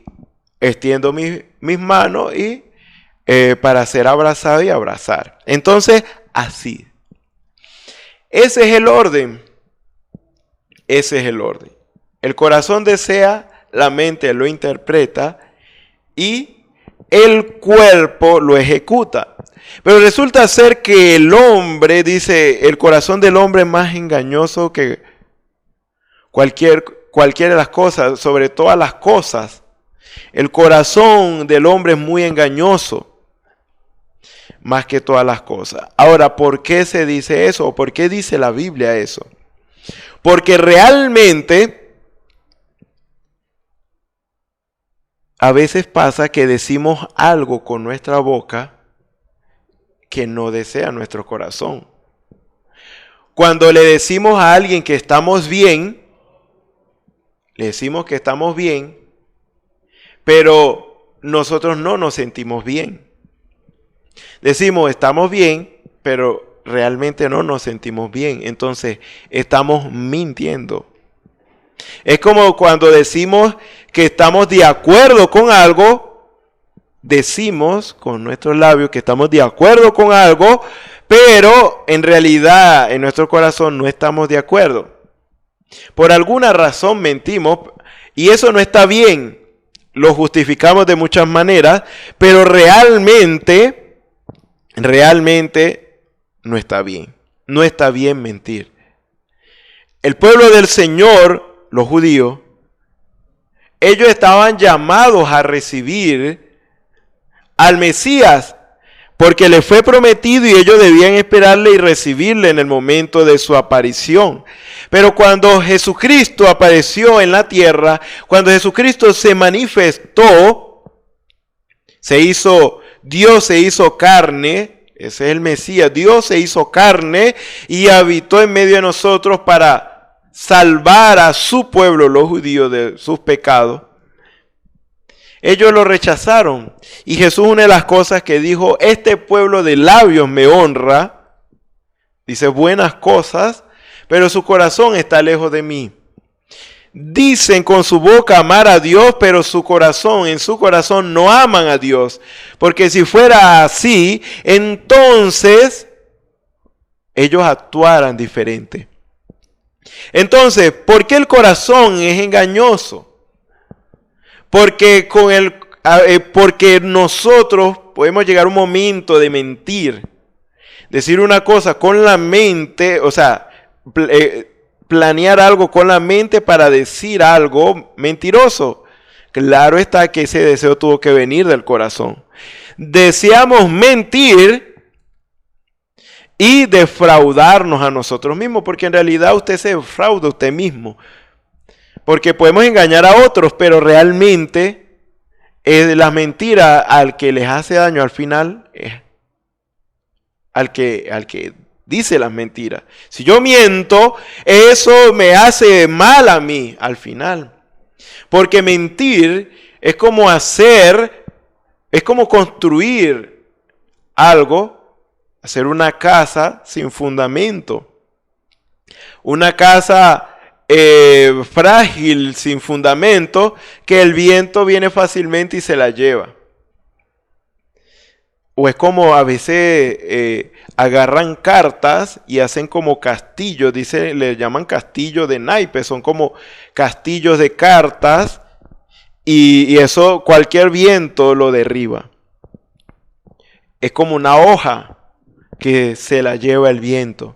Speaker 4: extiendo mis manos y para ser abrazado y abrazar. Entonces, así. Ese es el orden. Ese es el orden. El corazón desea, la mente lo interpreta y el cuerpo lo ejecuta. Pero resulta ser que el hombre, dice, el corazón del hombre es más engañoso que cualquiera de las cosas, sobre todas las cosas. El corazón del hombre es muy engañoso, más que todas las cosas. Ahora, ¿por qué se dice eso? ¿O por qué dice la Biblia eso? Porque realmente a veces pasa que decimos algo con nuestra boca que no desea nuestro corazón. Cuando le decimos a alguien que estamos bien, le decimos que estamos bien, pero nosotros no nos sentimos bien. Decimos estamos bien, pero realmente no nos sentimos bien. Entonces estamos mintiendo. Es como cuando decimos que estamos de acuerdo con algo, decimos con nuestros labios que estamos de acuerdo con algo, pero en realidad en nuestro corazón no estamos de acuerdo. Por alguna razón mentimos y eso no está bien. Lo justificamos de muchas maneras, pero realmente no está bien. No está bien mentir. El pueblo del Señor, los judíos, ellos estaban llamados a recibir al Mesías, porque le fue prometido y ellos debían esperarle y recibirle en el momento de su aparición. Pero cuando Jesucristo apareció en la tierra, cuando Jesucristo se manifestó, Dios se hizo carne, ese es el Mesías, Dios se hizo carne y habitó en medio de nosotros para salvar a su pueblo, los judíos, de sus pecados, ellos lo rechazaron. Y Jesús, una de las cosas que dijo, este pueblo de labios me honra, dice buenas cosas, pero su corazón está lejos de mí. Dicen con su boca amar a Dios, pero en su corazón no aman a Dios. Porque si fuera así, entonces ellos actuaran diferente. Entonces, ¿por qué el corazón es engañoso? Porque porque nosotros podemos llegar a un momento de mentir, decir una cosa con la mente, o sea, planear algo con la mente para decir algo mentiroso. Claro está que ese deseo tuvo que venir del corazón. Deseamos mentir y defraudarnos a nosotros mismos, porque en realidad usted se defrauda a usted mismo. Porque podemos engañar a otros, pero realmente la mentira al que les hace daño al final es al que dice las mentiras. Si yo miento, eso me hace mal a mí al final. Porque mentir es como construir algo, hacer una casa sin fundamento. Una casa frágil, sin fundamento, que el viento viene fácilmente y se la lleva. O es como a veces agarran cartas y hacen como castillos, le llaman castillos de naipes, son como castillos de cartas y eso cualquier viento lo derriba. Es como una hoja que se la lleva el viento.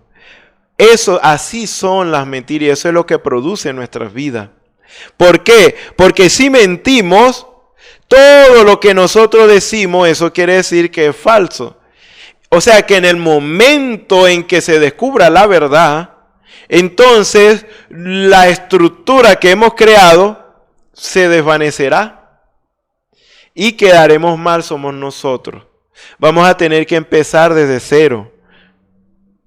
Speaker 4: Así son las mentiras y eso es lo que produce en nuestras vidas. ¿Por qué? Porque si mentimos, todo lo que nosotros decimos, eso quiere decir que es falso. O sea que en el momento en que se descubra la verdad, entonces la estructura que hemos creado se desvanecerá y quedaremos mal somos nosotros. Vamos a tener que empezar desde cero.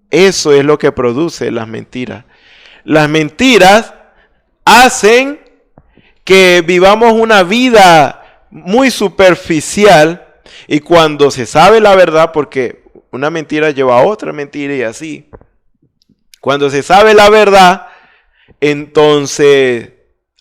Speaker 4: Eso es lo que produce las mentiras. Las mentiras hacen que vivamos una vida muy superficial y cuando se sabe la verdad, porque una mentira lleva a otra mentira y así. Cuando se sabe la verdad, entonces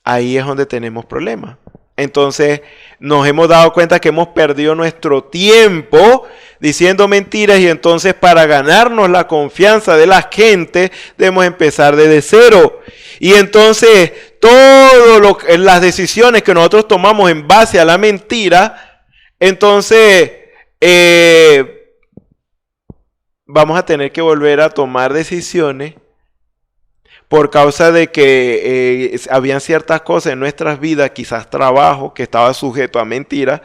Speaker 4: ahí es donde tenemos problemas. Entonces nos hemos dado cuenta que hemos perdido nuestro tiempo diciendo mentiras y entonces para ganarnos la confianza de la gente debemos empezar desde cero. Y entonces las decisiones que nosotros tomamos en base a la mentira, entonces vamos a tener que volver a tomar decisiones por causa de que habían ciertas cosas en nuestras vidas, quizás trabajo, que estaba sujeto a mentiras.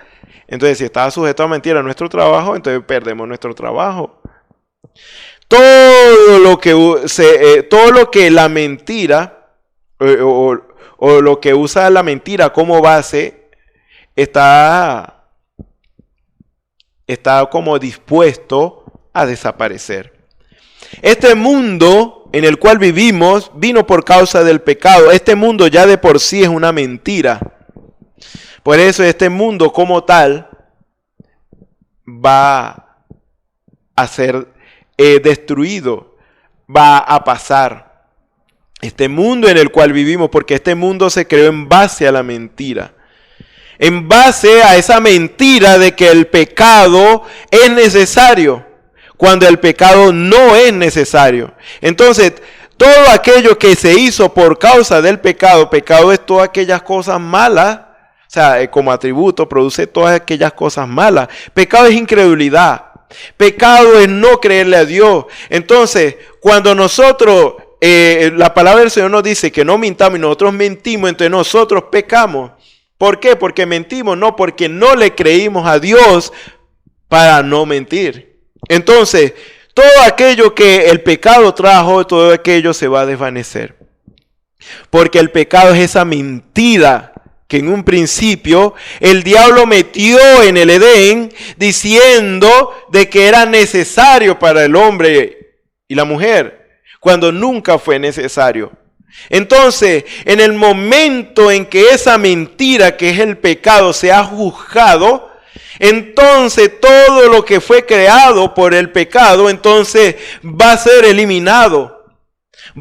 Speaker 4: Entonces, si estaba sujeto a mentiras nuestro trabajo, entonces perdemos nuestro trabajo. Todo lo que la mentira, o lo que usa la mentira como base, está como dispuesto a desaparecer. Este mundo en el cual vivimos vino por causa del pecado. Este mundo ya de por sí es una mentira. Por eso este mundo como tal va a ser destruido, va a pasar. Este mundo en el cual vivimos, porque este mundo se creó en base a la mentira. En base a esa mentira de que el pecado es necesario, cuando el pecado no es necesario. Entonces, todo aquello que se hizo por causa del pecado, pecado es todas aquellas cosas malas, o sea, como atributo produce todas aquellas cosas malas. Pecado es incredulidad. Pecado es no creerle a Dios. Entonces, cuando nosotros, la palabra del Señor nos dice que no mintamos y nosotros mentimos, entonces nosotros pecamos. ¿Por qué? Porque mentimos, no porque no le creímos a Dios para no mentir. Entonces, todo aquello que el pecado trajo, todo aquello se va a desvanecer. Porque el pecado es esa mentira que en un principio el diablo metió en el Edén diciendo de que era necesario para el hombre y la mujer, cuando nunca fue necesario. Entonces, en el momento en que esa mentira, que es el pecado, se ha juzgado, entonces todo lo que fue creado por el pecado, entonces va a ser eliminado,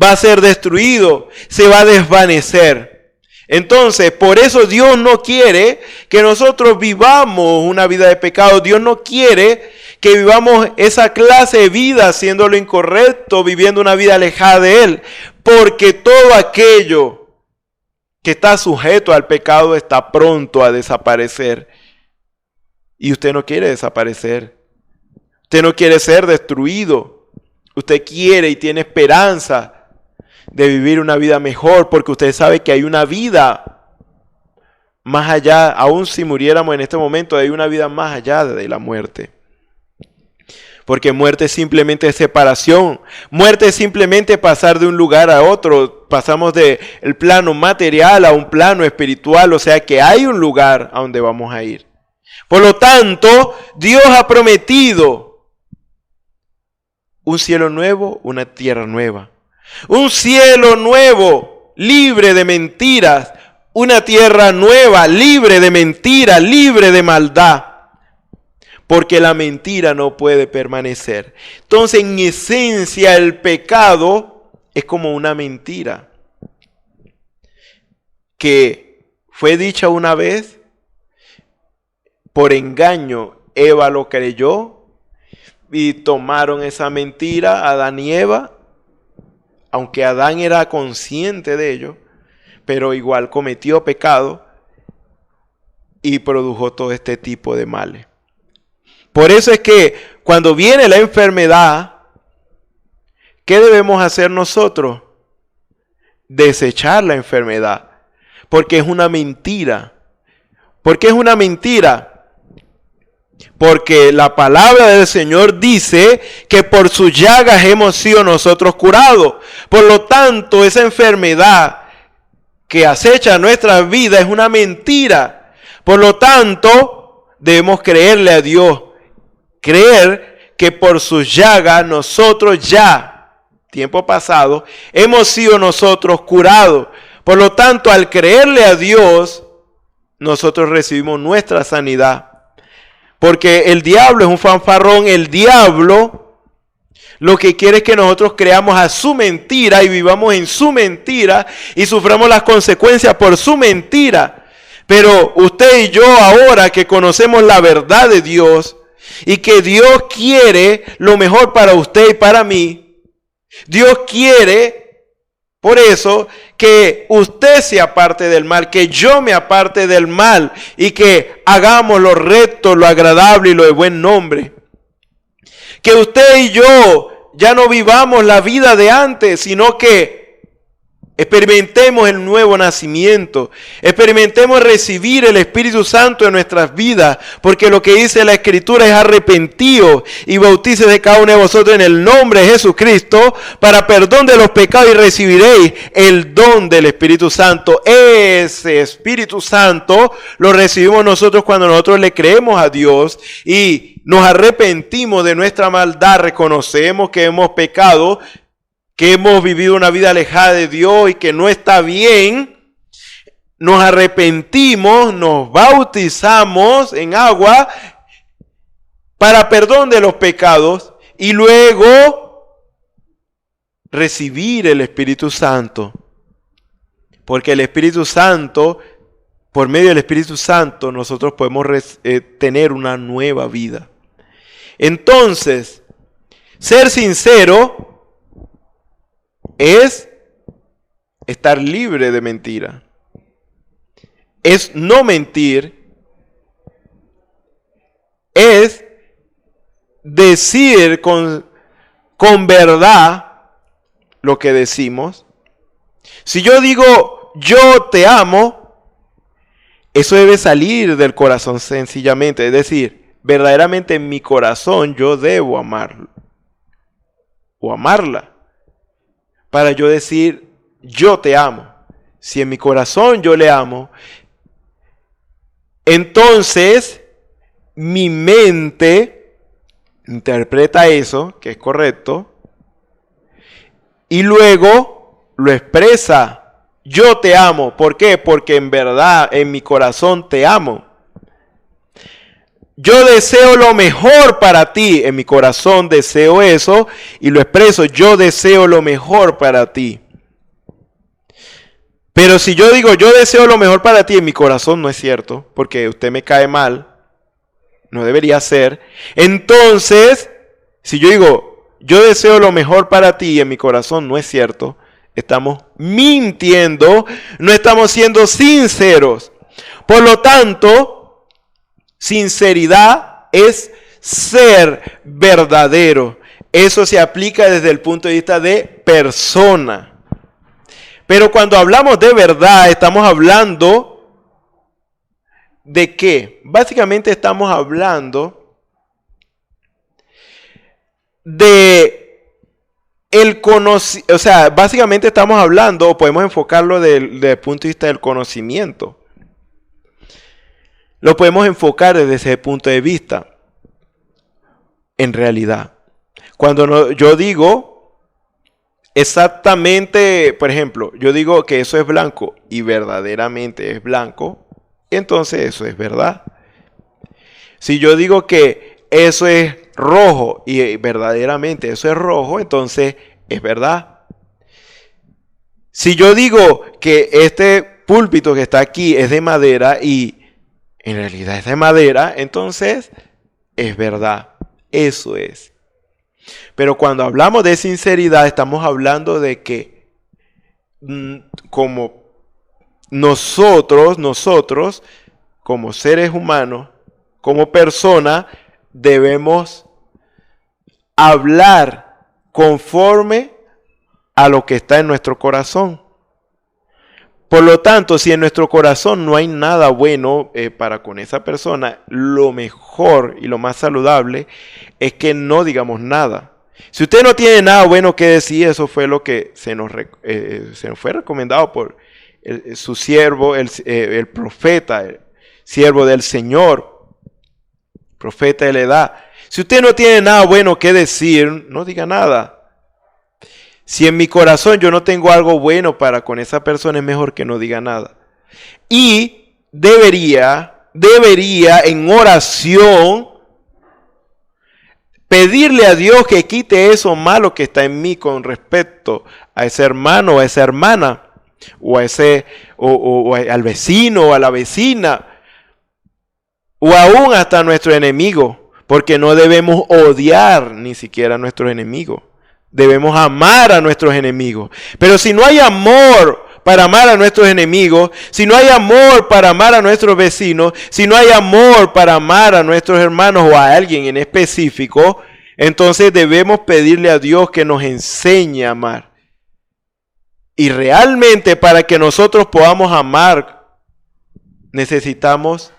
Speaker 4: va a ser destruido, se va a desvanecer. Entonces, por eso Dios no quiere que nosotros vivamos una vida de pecado. Dios no quiere que vivamos esa clase de vida haciendo lo incorrecto, viviendo una vida alejada de Él. Porque todo aquello que está sujeto al pecado está pronto a desaparecer. Y usted no quiere desaparecer. Usted no quiere ser destruido. Usted quiere y tiene esperanza de vivir una vida mejor, porque usted sabe que hay una vida más allá, aún si muriéramos en este momento, hay una vida más allá de la muerte. Porque muerte es simplemente separación, muerte es simplemente pasar de un lugar a otro, pasamos del plano material a un plano espiritual, o sea que hay un lugar a donde vamos a ir. Por lo tanto, Dios ha prometido un cielo nuevo, una tierra nueva. Un cielo nuevo, libre de mentiras. Una tierra nueva, libre de mentiras, libre de maldad. Porque la mentira no puede permanecer. Entonces, en esencia, el pecado es como una mentira que fue dicha una vez, por engaño Eva lo creyó y tomaron esa mentira, Adán y Eva, aunque Adán era consciente de ello, pero igual cometió pecado y produjo todo este tipo de males. Por eso es que cuando viene la enfermedad, ¿qué debemos hacer nosotros? Desechar la enfermedad, porque es una mentira. ¿Por qué es una mentira? Porque la palabra del Señor dice que por sus llagas hemos sido nosotros curados. Por lo tanto, esa enfermedad que acecha nuestras vidas es una mentira. Por lo tanto, debemos creerle a Dios. Creer que por sus llagas nosotros ya, tiempo pasado, hemos sido nosotros curados. Por lo tanto, al creerle a Dios, nosotros recibimos nuestra sanidad. Porque el diablo es un fanfarrón. El diablo lo que quiere es que nosotros creamos a su mentira y vivamos en su mentira y suframos las consecuencias por su mentira. Pero usted y yo ahora que conocemos la verdad de Dios y que Dios quiere lo mejor para usted y para mí, Dios quiere por eso que usted se aparte del mal, que yo me aparte del mal y que hagamos lo recto, lo agradable y lo de buen nombre. Que usted y yo ya no vivamos la vida de antes, sino que experimentemos el nuevo nacimiento, experimentemos recibir el Espíritu Santo en nuestras vidas, porque lo que dice la Escritura es arrepentidos y bautícese de cada uno de vosotros en el nombre de Jesucristo para perdón de los pecados y recibiréis el don del Espíritu Santo. Ese Espíritu Santo lo recibimos nosotros cuando nosotros le creemos a Dios y nos arrepentimos de nuestra maldad, reconocemos que hemos pecado, que hemos vivido una vida alejada de Dios y que no está bien, nos arrepentimos, nos bautizamos en agua para perdón de los pecados y luego recibir el Espíritu Santo. Porque el Espíritu Santo, por medio del Espíritu Santo, nosotros podemos tener una nueva vida. Entonces, ser sincero es estar libre de mentira. Es no mentir. Es decir con verdad lo que decimos. Si yo digo yo te amo, eso debe salir del corazón sencillamente. Es decir, verdaderamente en mi corazón yo debo amarlo o amarla. Para yo decir, yo te amo. Si en mi corazón yo le amo, entonces mi mente interpreta eso, que es correcto, y luego lo expresa, yo te amo. ¿Por qué? Porque en verdad en mi corazón te amo. Yo deseo lo mejor para ti, en mi corazón deseo eso y lo expreso, yo deseo lo mejor para ti. Pero si yo digo, yo deseo lo mejor para ti, en mi corazón no es cierto, porque usted me cae mal, no debería ser. Entonces, si yo digo, yo deseo lo mejor para ti, y en mi corazón no es cierto, estamos mintiendo, no estamos siendo sinceros. Por lo tanto, sinceridad es ser verdadero. Eso se aplica desde el punto de vista de persona. Pero cuando hablamos de verdad, estamos hablando ¿de qué? Básicamente estamos hablando de el conocimiento, o sea, básicamente estamos hablando, o podemos enfocarlo desde el punto de vista del conocimiento. Lo podemos enfocar desde ese punto de vista. En realidad, cuando yo digo exactamente, por ejemplo, yo digo que eso es blanco y verdaderamente es blanco, entonces eso es verdad. Si yo digo que eso es rojo y verdaderamente eso es rojo, entonces es verdad. Si yo digo que este púlpito que está aquí es de madera y en realidad es de madera, entonces es verdad. Eso es. Pero cuando hablamos de sinceridad, estamos hablando de que como nosotros, como seres humanos, como personas, debemos hablar conforme a lo que está en nuestro corazón. Por lo tanto, si en nuestro corazón no hay nada bueno para con esa persona, lo mejor y lo más saludable es que no digamos nada. Si usted no tiene nada bueno que decir, eso fue lo que se nos fue recomendado por su siervo, el profeta, el siervo del Señor, profeta de la edad. Si usted no tiene nada bueno que decir, no diga nada. Si en mi corazón yo no tengo algo bueno para con esa persona, es mejor que no diga nada. Y debería en oración pedirle a Dios que quite eso malo que está en mí con respecto a ese hermano o a esa hermana, o al vecino o a la vecina, o aún hasta a nuestro enemigo, porque no debemos odiar ni siquiera a nuestros enemigos. Debemos amar a nuestros enemigos. Pero si no hay amor para amar a nuestros enemigos, si no hay amor para amar a nuestros vecinos, si no hay amor para amar a nuestros hermanos o a alguien en específico, entonces debemos pedirle a Dios que nos enseñe a amar. Y realmente para que nosotros podamos amar, necesitamos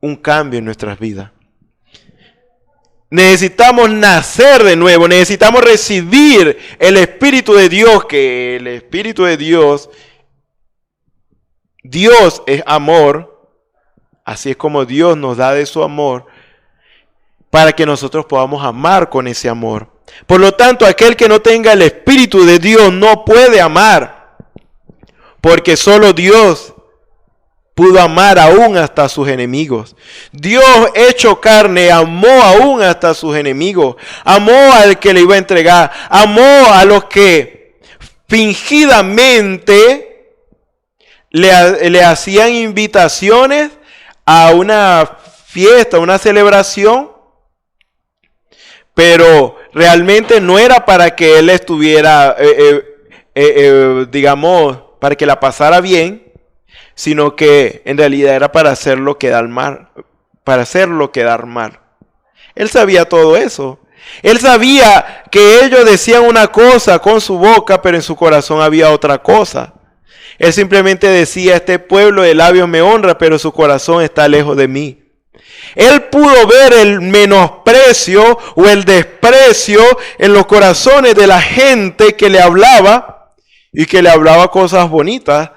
Speaker 4: un cambio en nuestras vidas. Necesitamos nacer de nuevo, necesitamos recibir el Espíritu de Dios, que el Espíritu de Dios es amor, así es como Dios nos da de su amor, para que nosotros podamos amar con ese amor. Por lo tanto, aquel que no tenga el Espíritu de Dios no puede amar, porque solo Dios pudo amar aún hasta a sus enemigos. Dios hecho carne amó aún hasta a sus enemigos. Amó al que le iba a entregar. Amó a los que fingidamente le hacían invitaciones a una fiesta, a una celebración. Pero realmente no era para que él estuviera, digamos, para que la pasara bien, sino que en realidad era para hacerlo quedar mal, Él sabía todo eso. Él sabía que ellos decían una cosa con su boca, pero en su corazón había otra cosa. Él simplemente decía, este pueblo de labios me honra, pero su corazón está lejos de mí. Él pudo ver el menosprecio o el desprecio en los corazones de la gente que le hablaba y que le hablaba cosas bonitas,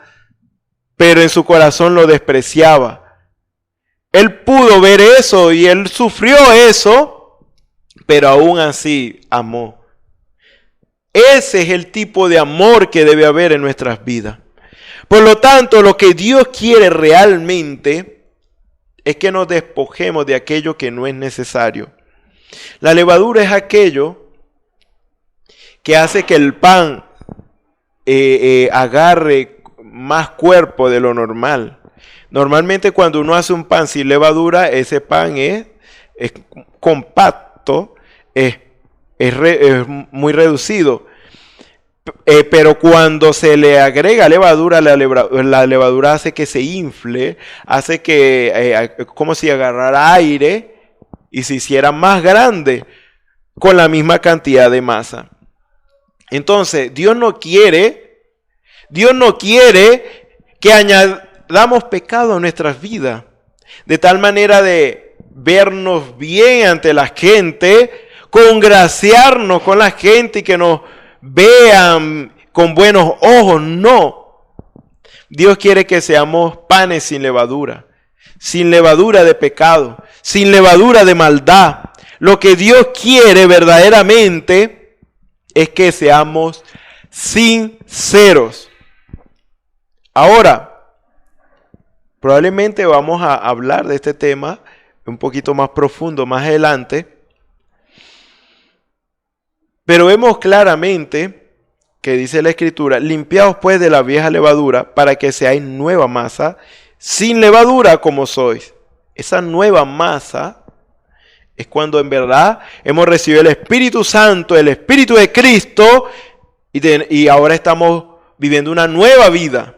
Speaker 4: pero en su corazón lo despreciaba. Él pudo ver eso y él sufrió eso, pero aún así amó. Ese es el tipo de amor que debe haber en nuestras vidas. Por lo tanto, lo que Dios quiere realmente es que nos despojemos de aquello que no es necesario. La levadura es aquello que hace que el pan agarre más cuerpo de lo normal. Normalmente cuando uno hace un pan sin levadura, ese pan es compacto, es muy reducido. Pero cuando se le agrega levadura, la levadura hace que se infle, hace que, como si agarrara aire y se hiciera más grande con la misma cantidad de masa. Entonces, Dios no quiere que añadamos pecado a nuestras vidas, de tal manera de vernos bien ante la gente, congraciarnos con la gente y que nos vean con buenos ojos. No. Dios quiere que seamos panes sin levadura de pecado, sin levadura de maldad. Lo que Dios quiere verdaderamente es que seamos sinceros. Ahora, probablemente vamos a hablar de este tema un poquito más profundo más adelante. Pero vemos claramente que dice la Escritura, limpiaos pues de la vieja levadura para que seáis nueva masa, sin levadura como sois. Esa nueva masa es cuando en verdad hemos recibido el Espíritu Santo, el Espíritu de Cristo, y ahora estamos viviendo una nueva vida.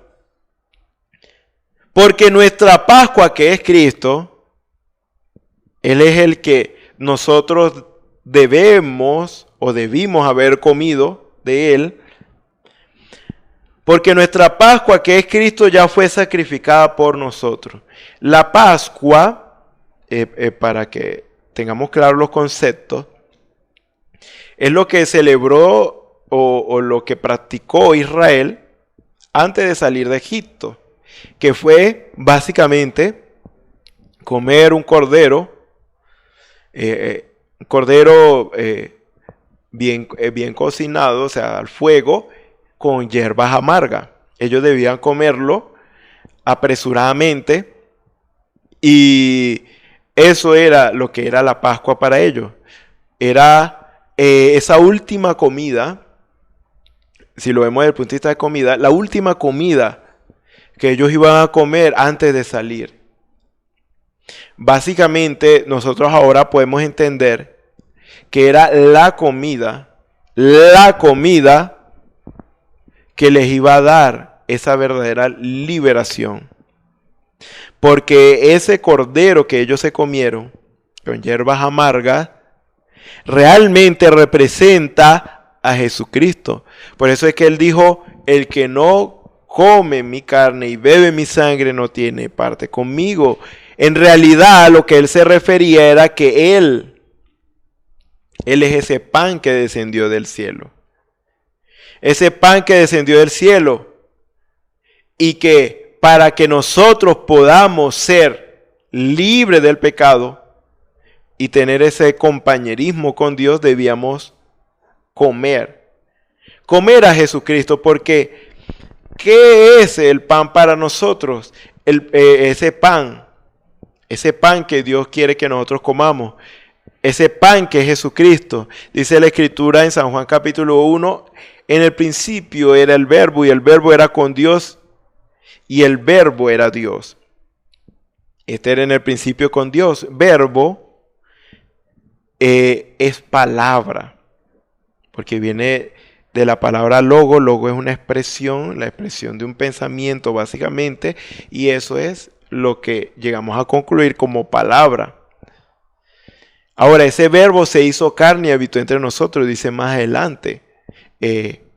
Speaker 4: Porque nuestra Pascua, que es Cristo, Él es el que nosotros debemos o debimos haber comido de Él, porque nuestra Pascua, que es Cristo, ya fue sacrificada por nosotros. La Pascua, para que tengamos claros los conceptos, es lo que celebró o lo que practicó Israel antes de salir de Egipto, que fue básicamente comer un cordero, bien cocinado, o sea, al fuego, con hierbas amargas. Ellos debían comerlo apresuradamente y eso era lo que era la Pascua para ellos. Era esa última comida, si lo vemos desde el punto de vista de comida, la última comida que ellos iban a comer antes de salir. Básicamente, nosotros ahora podemos entender que era la comida que les iba a dar esa verdadera liberación. Porque ese cordero que ellos se comieron con hierbas amargas realmente representa a Jesucristo. Por eso es que Él dijo, el que no come mi carne y bebe mi sangre no tiene parte conmigo. En realidad lo que Él se refería era que Él es ese pan que descendió del cielo. Ese pan que descendió del cielo y que para que nosotros podamos ser libres del pecado y tener ese compañerismo con Dios, debíamos comer a Jesucristo. Porque ¿qué es el pan para nosotros? Ese pan que Dios quiere que nosotros comamos. Ese pan que es Jesucristo. Dice la Escritura en San Juan capítulo 1, en el principio era el Verbo y el Verbo era con Dios y el Verbo era Dios. Este era en el principio con Dios. Verbo es palabra, porque viene de la palabra logo. Logo es una expresión, la expresión de un pensamiento básicamente, y eso es lo que llegamos a concluir como palabra. Ahora, ese Verbo se hizo carne y habitó entre nosotros, dice más adelante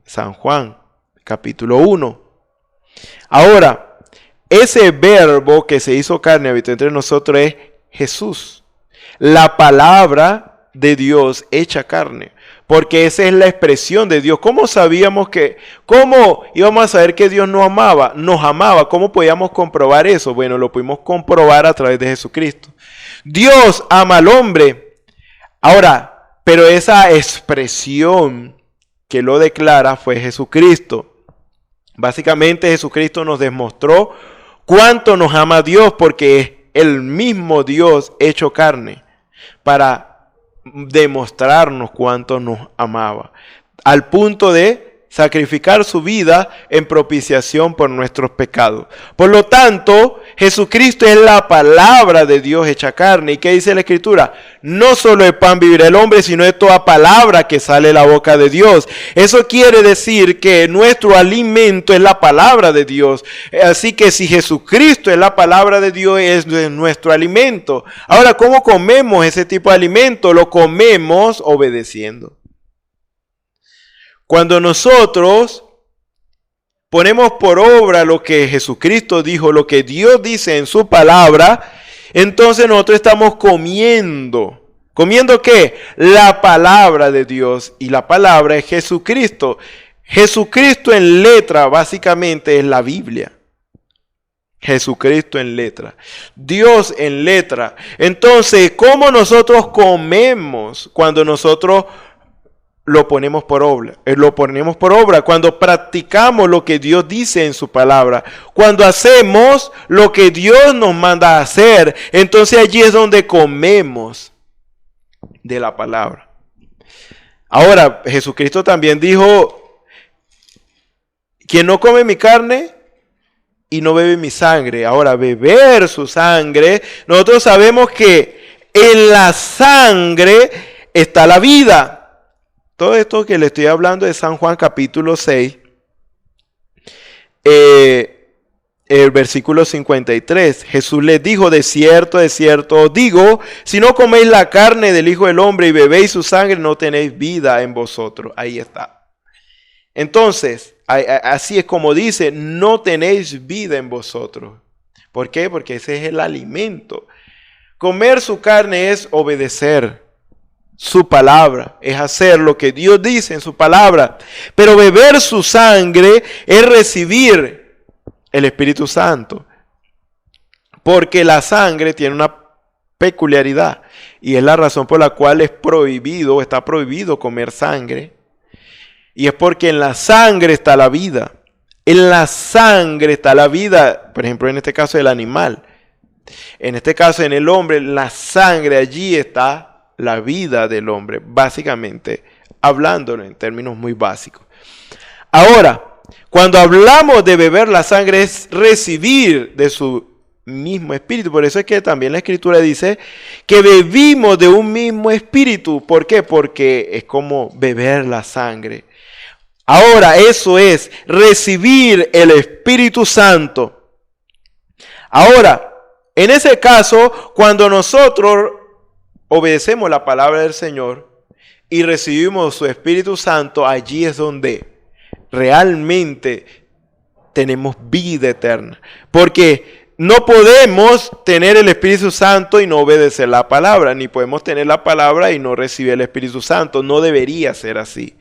Speaker 4: San Juan, capítulo 1. Ahora, ese Verbo que se hizo carne y habitó entre nosotros es Jesús, la palabra de Dios hecha carne, porque esa es la expresión de Dios. ¿Cómo íbamos a saber que Dios nos amaba? Nos amaba. ¿Cómo podíamos comprobar eso? Bueno, lo pudimos comprobar a través de Jesucristo. Dios ama al hombre. Ahora, pero esa expresión que lo declara fue Jesucristo. Básicamente Jesucristo nos demostró cuánto nos ama Dios, porque es el mismo Dios hecho carne para demostrarnos cuánto nos amaba, al punto de sacrificar su vida en propiciación por nuestros pecados. Por lo tanto, Jesucristo es la palabra de Dios hecha carne. ¿Y qué dice la Escritura? No solo de pan vivirá el hombre, sino de toda palabra que sale de la boca de Dios. Eso quiere decir que nuestro alimento es la palabra de Dios. Así que si Jesucristo es la palabra de Dios, es nuestro alimento. Ahora, ¿cómo comemos ese tipo de alimento? Lo comemos obedeciendo. Cuando nosotros ponemos por obra lo que Jesucristo dijo, lo que Dios dice en su palabra, entonces nosotros estamos comiendo. ¿Comiendo qué? La palabra de Dios. Y la palabra es Jesucristo. Jesucristo en letra básicamente es la Biblia. Jesucristo en letra. Dios en letra. Entonces, ¿cómo nosotros comemos cuando nosotros lo ponemos por obra? Lo ponemos por obra cuando practicamos lo que Dios dice en su palabra, cuando hacemos lo que Dios nos manda a hacer. Entonces allí es donde comemos de la palabra. Ahora, Jesucristo también dijo: quien no come mi carne y no bebe mi sangre. Ahora, beber su sangre, nosotros sabemos que en la sangre está la vida. Todo esto que le estoy hablando de San Juan capítulo 6, el versículo 53. Jesús les dijo: de cierto os digo, si no coméis la carne del Hijo del Hombre y bebéis su sangre, no tenéis vida en vosotros. Ahí está. Entonces, así es como dice: no tenéis vida en vosotros. ¿Por qué? Porque ese es el alimento. Comer su carne es obedecer su palabra, es hacer lo que Dios dice en su palabra. Pero beber su sangre es recibir el Espíritu Santo, porque la sangre tiene una peculiaridad, y es la razón por la cual está prohibido comer sangre, y es porque en la sangre está la vida. En la sangre está la vida, por ejemplo, en este caso del animal. En este caso, en el hombre, la sangre, allí está la vida del hombre, básicamente, hablándolo en términos muy básicos. Ahora, cuando hablamos de beber la sangre, es recibir de su mismo espíritu. Por eso es que también la Escritura dice que bebimos de un mismo espíritu. ¿Por qué? Porque es como beber la sangre. Ahora, eso es recibir el Espíritu Santo. Ahora, en ese caso, cuando nosotros obedecemos la palabra del Señor y recibimos su Espíritu Santo, allí es donde realmente tenemos vida eterna. Porque no podemos tener el Espíritu Santo y no obedecer la palabra, ni podemos tener la palabra y no recibir el Espíritu Santo. No debería ser así.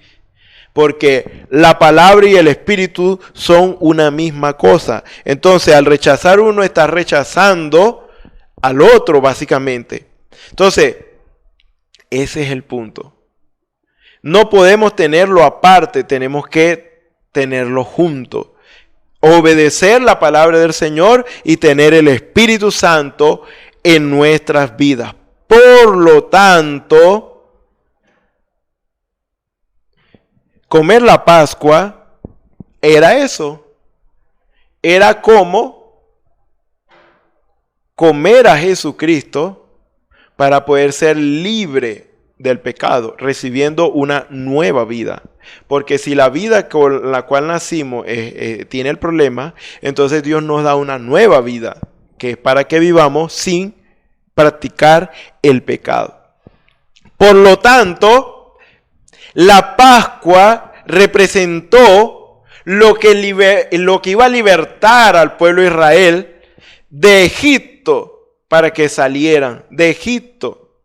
Speaker 4: Porque la palabra y el Espíritu son una misma cosa. Entonces, al rechazar uno, está rechazando al otro, básicamente. Entonces, ese es el punto. No podemos tenerlo aparte, tenemos que tenerlo junto. Obedecer la palabra del Señor y tener el Espíritu Santo en nuestras vidas. Por lo tanto, comer la Pascua era eso. Era como comer a Jesucristo para poder ser libre del pecado, recibiendo una nueva vida. Porque si la vida con la cual nacimos tiene el problema, entonces Dios nos da una nueva vida, que es para que vivamos sin practicar el pecado. Por lo tanto, la Pascua representó lo que iba a libertar al pueblo de Israel de Egipto, para que salieran de Egipto.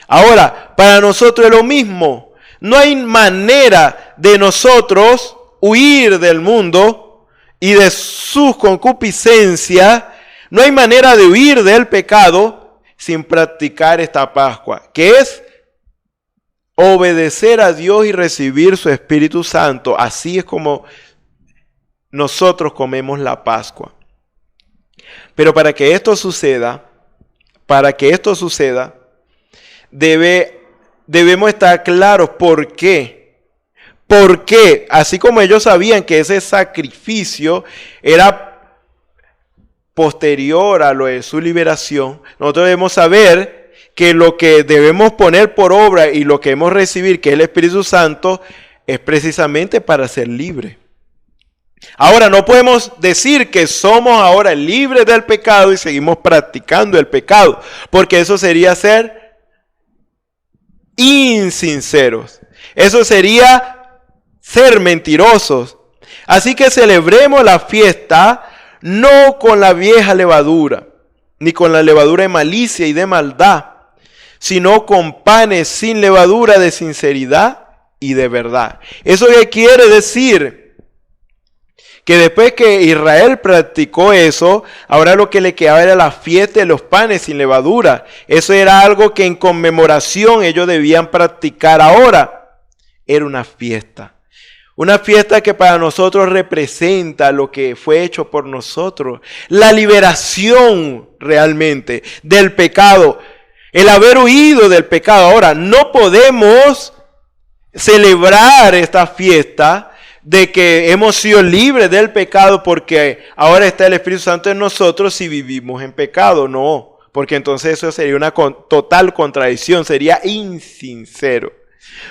Speaker 4: Ahora, para nosotros es lo mismo. No hay manera de nosotros huir del mundo y de sus concupiscencias. No hay manera de huir del pecado sin practicar esta Pascua, que es obedecer a Dios y recibir su Espíritu Santo. Así es como nosotros comemos la Pascua. Pero para que esto suceda, debemos estar claros por qué. Porque así como ellos sabían que ese sacrificio era posterior a lo de su liberación, nosotros debemos saber que lo que debemos poner por obra y lo que debemos recibir, que es el Espíritu Santo, es precisamente para ser libres. Ahora, no podemos decir que somos ahora libres del pecado y seguimos practicando el pecado, porque eso sería ser insinceros. Eso sería ser mentirosos. Así que celebremos la fiesta no con la vieja levadura, ni con la levadura de malicia y de maldad, sino con panes sin levadura de sinceridad y de verdad. ¿Eso qué quiere decir? Que después que Israel practicó eso, ahora lo que le quedaba era la fiesta de los panes sin levadura. Eso era algo que en conmemoración ellos debían practicar ahora. Era una fiesta. Una fiesta que para nosotros representa lo que fue hecho por nosotros. La liberación realmente del pecado. El haber huido del pecado. Ahora, no podemos celebrar esta fiesta de que hemos sido libres del pecado porque ahora está el Espíritu Santo en nosotros si vivimos en pecado. No, porque entonces eso sería una total contradicción, sería insincero.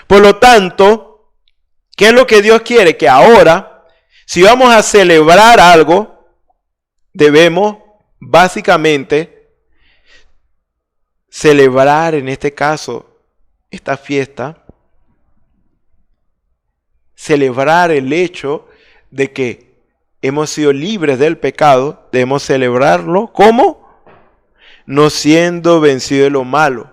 Speaker 4: Por lo tanto, ¿qué es lo que Dios quiere? Que ahora, si vamos a celebrar algo, debemos básicamente celebrar en este caso esta fiesta, celebrar el hecho de que hemos sido libres del pecado. Debemos celebrarlo, ¿cómo? No siendo vencido de lo malo,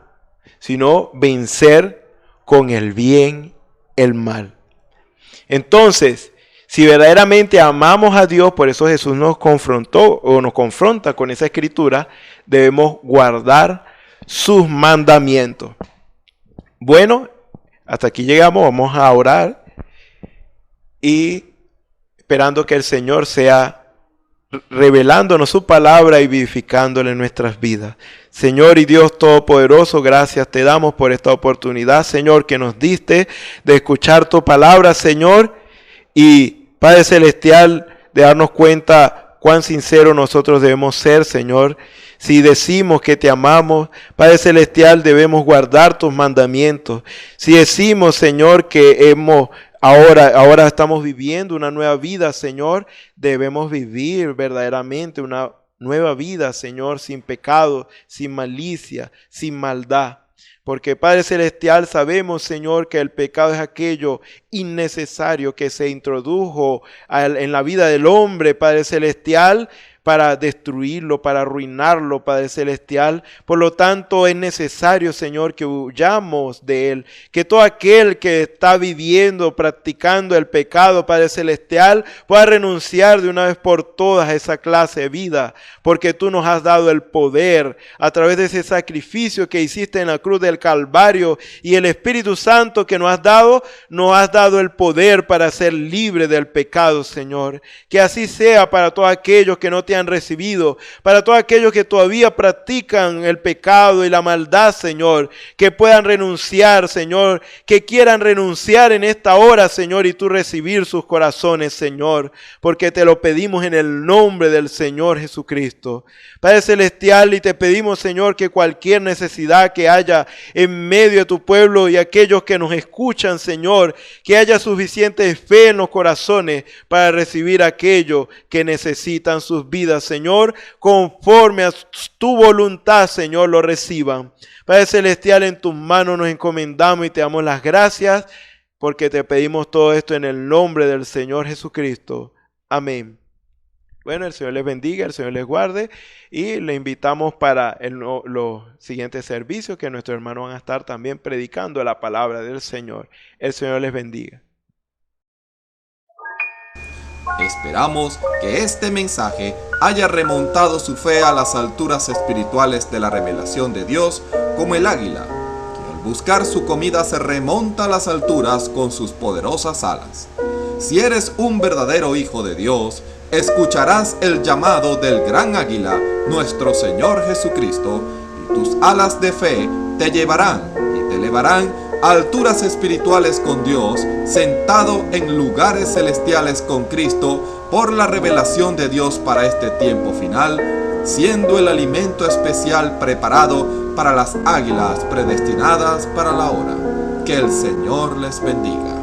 Speaker 4: sino vencer con el bien el mal. Entonces, si verdaderamente amamos a Dios, por eso Jesús nos confrontó o nos confronta con esa escritura, debemos guardar sus mandamientos. Bueno, hasta aquí llegamos, vamos a orar. Y esperando que el Señor sea revelándonos su palabra y vivificándola en nuestras vidas. Señor y Dios Todopoderoso, gracias te damos por esta oportunidad, Señor, que nos diste de escuchar tu palabra, Señor. Y Padre Celestial, de darnos cuenta cuán sinceros nosotros debemos ser, Señor. Si decimos que te amamos, Padre Celestial, debemos guardar tus mandamientos. Si decimos, Señor, que ahora estamos viviendo una nueva vida, Señor, debemos vivir verdaderamente una nueva vida, Señor, sin pecado, sin malicia, sin maldad. Porque, Padre Celestial, sabemos, Señor, que el pecado es aquello innecesario que se introdujo en la vida del hombre, Padre Celestial, para destruirlo, para arruinarlo, Padre Celestial. Por lo tanto, es necesario, Señor, que huyamos de él. Que todo aquel que está viviendo, practicando el pecado, Padre Celestial, pueda renunciar de una vez por todas a esa clase de vida. Porque tú nos has dado el poder a través de ese sacrificio que hiciste en la cruz del Calvario y el Espíritu Santo que nos has dado el poder para ser libre del pecado, Señor. Que así sea para todos aquellos que no te han recibido, para todos aquellos que todavía practican el pecado y la maldad, Señor, que puedan renunciar, Señor, que quieran renunciar en esta hora, Señor, y tú recibir sus corazones, Señor, porque te lo pedimos en el nombre del Señor Jesucristo. Padre Celestial, y te pedimos, Señor, que cualquier necesidad que haya en medio de tu pueblo y aquellos que nos escuchan, Señor, que haya suficiente fe en los corazones para recibir aquello que necesitan sus vidas, Señor, conforme a tu voluntad, Señor, lo reciban. Padre Celestial, en tus manos nos encomendamos y te damos las gracias porque te pedimos todo esto en el nombre del Señor Jesucristo. Amén. Bueno, el Señor les bendiga, el Señor les guarde y le invitamos para los siguientes servicios que nuestros hermanos van a estar también predicando la palabra del Señor. El Señor les bendiga.
Speaker 1: Esperamos que este mensaje haya remontado su fe a las alturas espirituales de la revelación de Dios como el águila, que al
Speaker 5: buscar su comida se remonta a las alturas con sus poderosas alas. Si eres un verdadero hijo de Dios, escucharás el llamado del gran águila, nuestro Señor Jesucristo, y tus alas de fe te llevarán y te elevarán a alturas espirituales con Dios, sentado en lugares celestiales con Cristo, por la revelación de Dios para este tiempo final, siendo el alimento especial preparado para las águilas predestinadas para la hora. Que el Señor les bendiga.